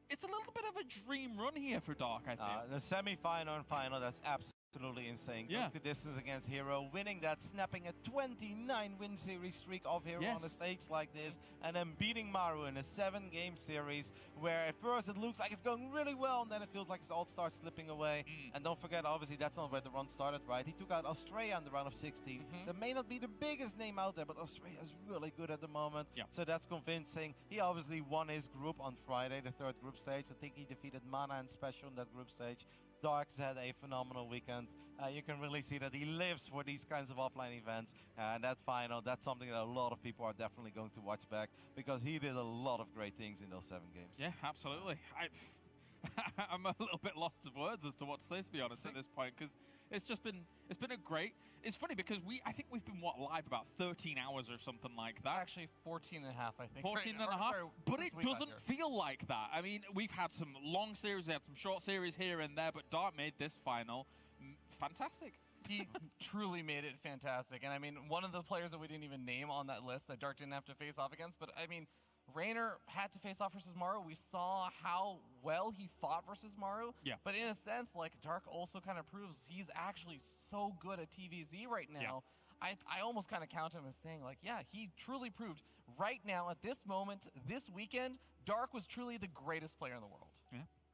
It's a little bit of a dream run here for Dark, I think. The semi-final and final, that's absolutely insane. Going the distance against Hero, winning that, snapping a 29-win series streak of Hero on a stage like this, and then beating Maru in a 7-game series, where at first it looks like it's going really well, and then it feels like it's all starts slipping away. And don't forget, obviously, that's not where the run started, right? He took out Australia in the round of 16. That may not be the biggest name out there, but Australia is really good at the moment. So that's convincing. He obviously won his group on Friday, the 3rd group stage. I think he defeated Mana and Special in that group stage. Dark's had a phenomenal weekend. You can really see that he lives for these kinds of offline events. And that final, that's something that a lot of people are definitely going to watch back because he did a lot of great things in those 7 games. Yeah, absolutely. I'm a little bit lost of words as to what to say, to be honest, at this point, because it's been a great. It's funny because I think we've been live about 13 hours or something like that. Actually 14 and a half, I think. 14 and a half, but it doesn't feel like that. I mean, we've had some long series, we had some short series here and there, but Dark made this final fantastic. He truly made it fantastic, and I mean, one of the players that we didn't even name on that list that Dark didn't have to face off against, but I mean, Raynor had to face off versus Maru. We saw how well he fought versus Maru. But in a sense, like, Dark also kind of proves he's actually so good at TVZ right now. I almost kind of count him as saying, like, yeah, he truly proved right now, at this moment, this weekend, Dark was truly the greatest player in the world.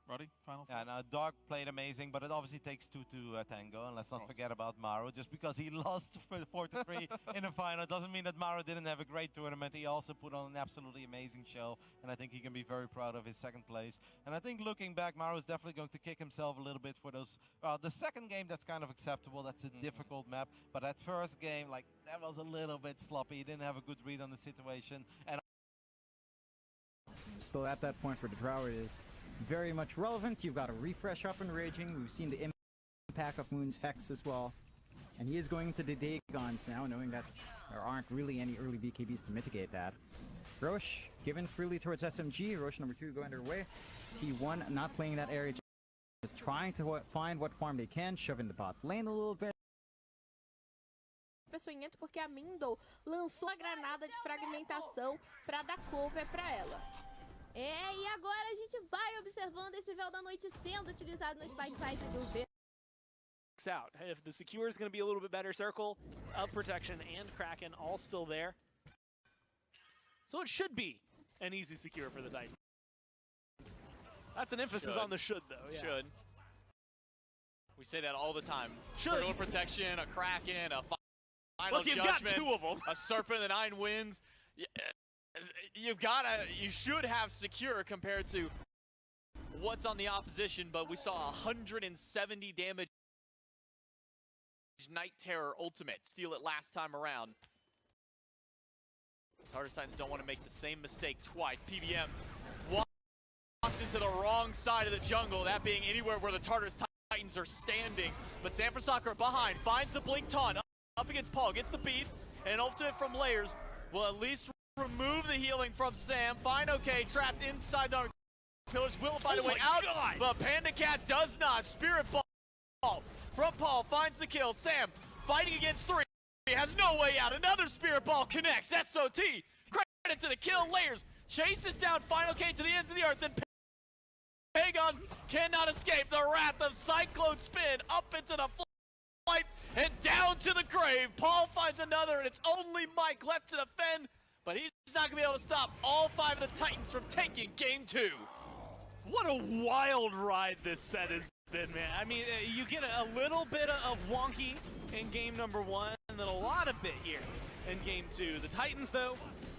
Roddy, final Yeah, now Dark played amazing, but it obviously takes two to tango, and let's not forget about Maru. Just because he lost 4-3 in the final doesn't mean that Maru didn't have a great tournament. He also put on an absolutely amazing show, and I think he can be very proud of his second place. And I think looking back, Maru is definitely going to kick himself a little bit for those. The second game, that's kind of acceptable. That's a difficult map, but that first game, like, that was a little bit sloppy. He didn't have a good read on the situation, and Still at that point where the Drow is very much relevant. You've got a refresh up and raging. We've seen the impact of Moon's Hex as well. And he is going to the Dagons now, knowing that there aren't really any early BKBs to mitigate that. Roche given freely towards SMG. Roche number 2 going their way. T1 not playing that area, just trying to find what farm they can, shove in the bot lane a little bit. Pessoinhento, porque a Mindle lançou a granada de fragmentação para dar cover para ela. E agora a gente vai observando esse véu da noite sendo utilizado no Spike Site do V. Out. If the secure is going to be a little bit better, circle of protection and Kraken all still there. So it should be an easy secure for the Titans. That's an emphasis on the should, though. Yeah. Should. We say that all the time. Should. Circle of protection, a Kraken, a final Look, you've judgment, got 2 of them. a Serpent, the 9 wins. You should have secure compared to what's on the opposition, but we saw 170 damage Night Terror ultimate steal it last time around. Tartarus Titans don't want to make the same mistake twice. PVM walks into the wrong side of the jungle, that being anywhere where the Tartarus Titans are standing. But Sanford Sakura behind, finds the Blink Taunt, up against Paul, gets the beads, and an ultimate from Layers will at least remove the healing from Sam. Fine, okay, trapped inside the pillars, will find a way out, but Panda Cat does not. Spirit Ball from Paul finds the kill. Sam fighting against 3, he has no way out. Another Spirit Ball connects. SOT, credit to the kill. Layers chases down Final K to the ends of the earth, and Pagon cannot escape the wrath of Cyclone Spin up into the flight and down to the grave. Paul finds another, and it's only Mike left to defend, but he's not going to be able to stop all 5 of the Titans from taking game 2. What a wild ride this set has been, man. I mean, you get a little bit of wonky in game number 1, and then a lot of it here in game 2. The Titans, though,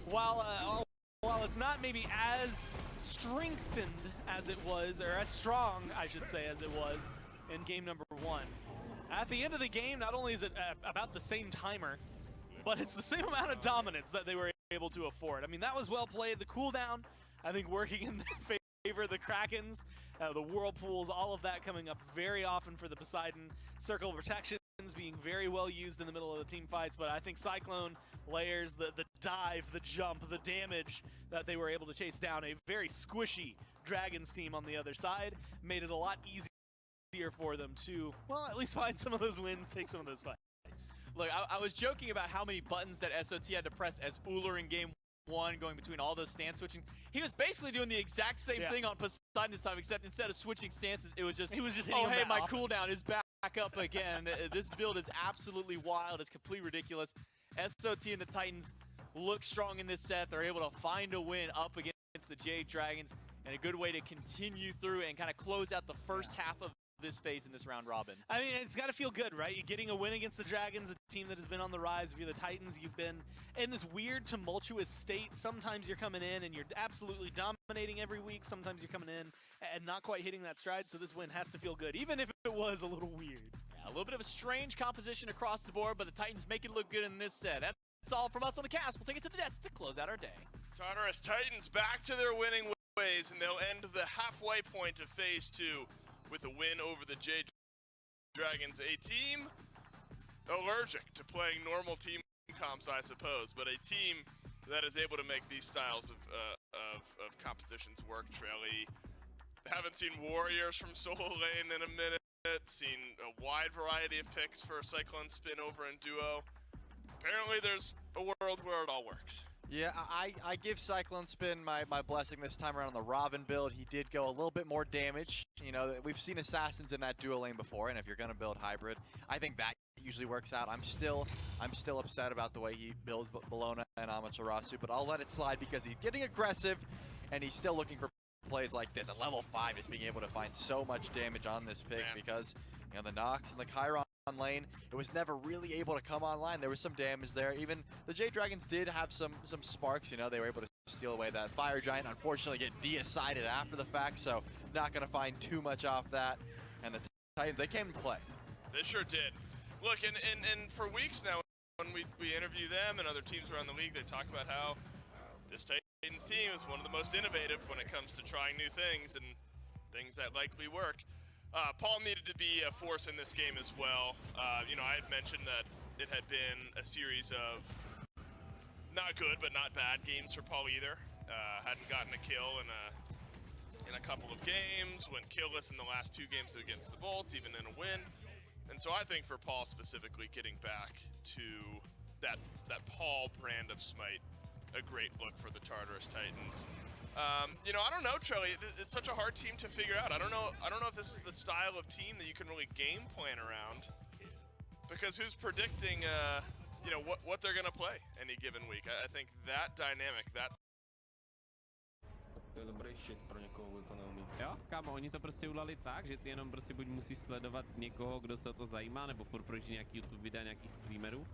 while it's not maybe as strengthened as it was, or as strong, I should say, as it was in game number 1, at the end of the game, not only is it about the same timer, but it's the same amount of dominance that they were able to afford. I mean, that was well played. The cooldown, I think, working in their favor. The Krakens, the Whirlpools, all of that coming up very often for the Poseidon. Circle of protections being very well used in the middle of the team fights, but I think Cyclone, Layers, the dive, the jump, the damage that they were able to chase down a very squishy Dragons team on the other side made it a lot easier for them to, well, at least find some of those wins, take some of those fights. Look, I was joking about how many buttons that SOT had to press as Uller in game 1, going between all those stance switching. He was basically doing the exact same thing on Poseidon this time, except instead of switching stances, it was just, oh hey, my cooldown is back up again. This build is absolutely wild. It's completely ridiculous. SOT and the Titans look strong in this set. They're able to find a win up against the Jade Dragons, and a good way to continue through and kind of close out the first half of this phase in this round robin. I mean, it's got to feel good, right? You're getting a win against the Dragons, a team that has been on the rise. If you're the Titans, you've been in this weird, tumultuous state. Sometimes you're coming in and you're absolutely dominating every week. Sometimes you're coming in and not quite hitting that stride, so this win has to feel good, even if it was a little weird. Yeah, a little bit of a strange composition across the board, but the Titans make it look good in this set. That's all from us on the cast. We'll take it to the desk to close out our day. Tartarus Titans back to their winning ways, and they'll end the halfway point of phase 2 with a win over the Jade Dragons, a team allergic to playing normal team comps, I suppose, but a team that is able to make these styles of compositions work. Traily, haven't seen Warriors from solo lane in a minute, seen a wide variety of picks for Cyclone Spin over in duo. Apparently there's a world where it all works. Yeah, I give Cyclone Spin my blessing this time around on the Robin build. He did go a little bit more damage. You know, we've seen Assassins in that duo lane before, and if you're going to build hybrid, I think that usually works out. I'm still upset about the way he builds Bologna and Amaterasu, but I'll let it slide because he's getting aggressive, and he's still looking for plays like this at level 5, just being able to find so much damage on this pick because, you know, the Nox and the Chiron lane, it was never really able to come online. There was some damage there. Even the Jade Dragons did have some sparks, you know, they were able to steal away that Fire Giant. Unfortunately, get decided after the fact, so not going to find too much off that. And the Titans, they came to play. They sure did. Look, and for weeks now, when we interview them and other teams around the league, they talk about how this Titans team is one of the most innovative when it comes to trying new things and things that likely work. Paul needed to be a force in this game as well. You know, I had mentioned that it had been a series of not good but not bad games for Paul either. Hadn't gotten a kill in a couple of games, went killless in the last 2 games against the Bolts, even in a win. And so I think for Paul specifically, getting back to that Paul brand of Smite, a great look for the Tartarus Titans. You know, I don't know, Trelly. It's such a hard team to figure out. I don't know if this is the style of team that you can really game plan around, because who's predicting, you know, what they're gonna play any given week? I think that dynamic, that. Jo, kámo, oni to prostě udělali tak, že ty jenom prostě buď musíš sledovat někoho, kdo se o to zajímá, nebo furt projíždí nějaký YouTube videa nějakých streamerů.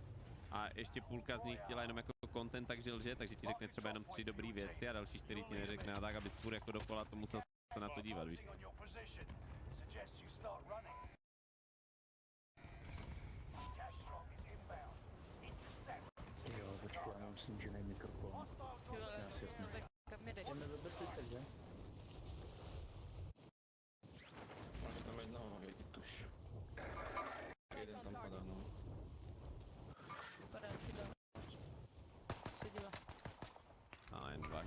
A ještě půlka z nich chtěla jenom jako content, takže lže, takže ti řekne třeba jenom 3 dobrý věci a další 4 ti neřekne, a tak, abys furt jako dokola to musel se na to dívat, víš. Jo, počkej, já mám snížený mikrofon. Jdeme do bezpečí, že? Máš tam jednoho, tuž. Jeden tam padá, no. Padá si dál. Co dělá? A jen 2.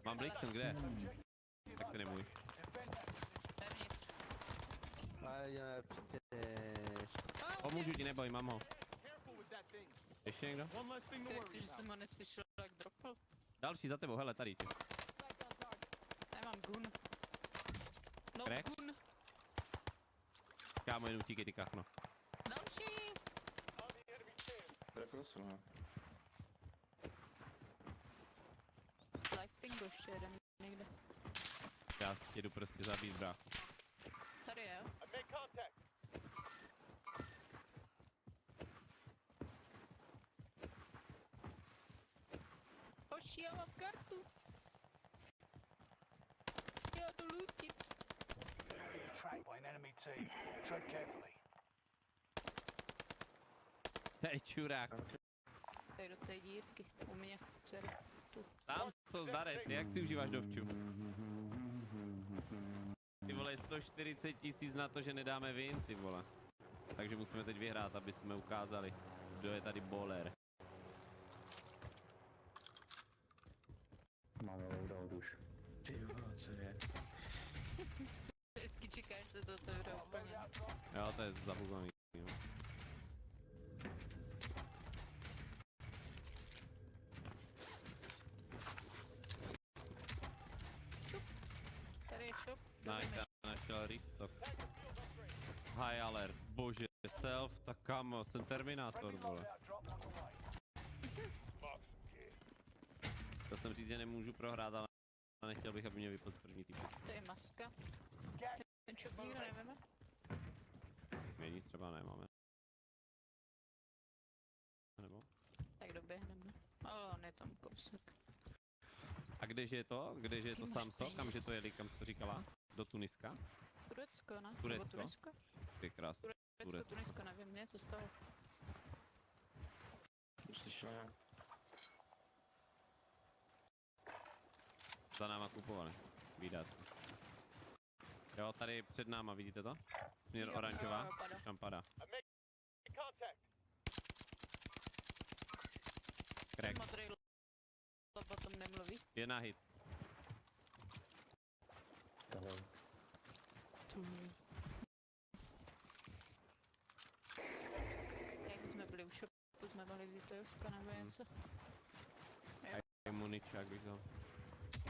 Mám Blixen, kde? Tak to nemůj. Pomůžu ti, neboj, mám ho. Ještě někdo? Že jsem ho neslyšel, jak dropl. Další za tebou, hele, tady. Nemám gun. No Crack? gun. Kámo, jen utíkej ty kachno. Další. Preprosu, Life pingu ještě jeden někde. Já si jdu prostě zabít, brácho. Tady je, jo? Pošívat kartu. Já to lootit. Hej, čurák. Tady do té dírky, u mě, dcery, tu. Tam co zdarec, jak si užíváš dovču? Ty vole, 140 000 na to, že nedáme win, ty vole. Takže musíme teď vyhrát, aby jsme ukázali, kdo je tady bowler. Máme loadout už. Ty vole, co je? Vždycky čekáš, se to otevře úplně. Jo, to je zabugovaný, jo. Tady je shop. Nice, našel restock. High alert, bože, self, tak kamo, jsem Terminátor, vole. To jsem říct, že nemůžu prohrát, ale nechtěl bych, aby mě vypadl první typ. To je maska. Ten shop nikdo nevíme? My nic třeba nemáme. Nebo? Tak doběhneme. Ale on je tam kousek. A kdeže je to? Kdeže je to Ty máš Samso? peníz. Kam že to jeli? Kam jsi to říkala? Do Tuniska? Turecko, ne? Nebo Turecko? Tunisko? Ty krás. Turecko, Tunisko, nevím, něco z toho. Slyšel nějak? Za náma kupovali. Vídat. Jo, tady před náma, vidíte to? Směr oranžová, už tam padá. Crack. Modrý potom nemluví. Je na hit. Tohle. Jak jsme byli u shopu, jsme mohli vzít to Joška nebo něco. Je muničák bych dal.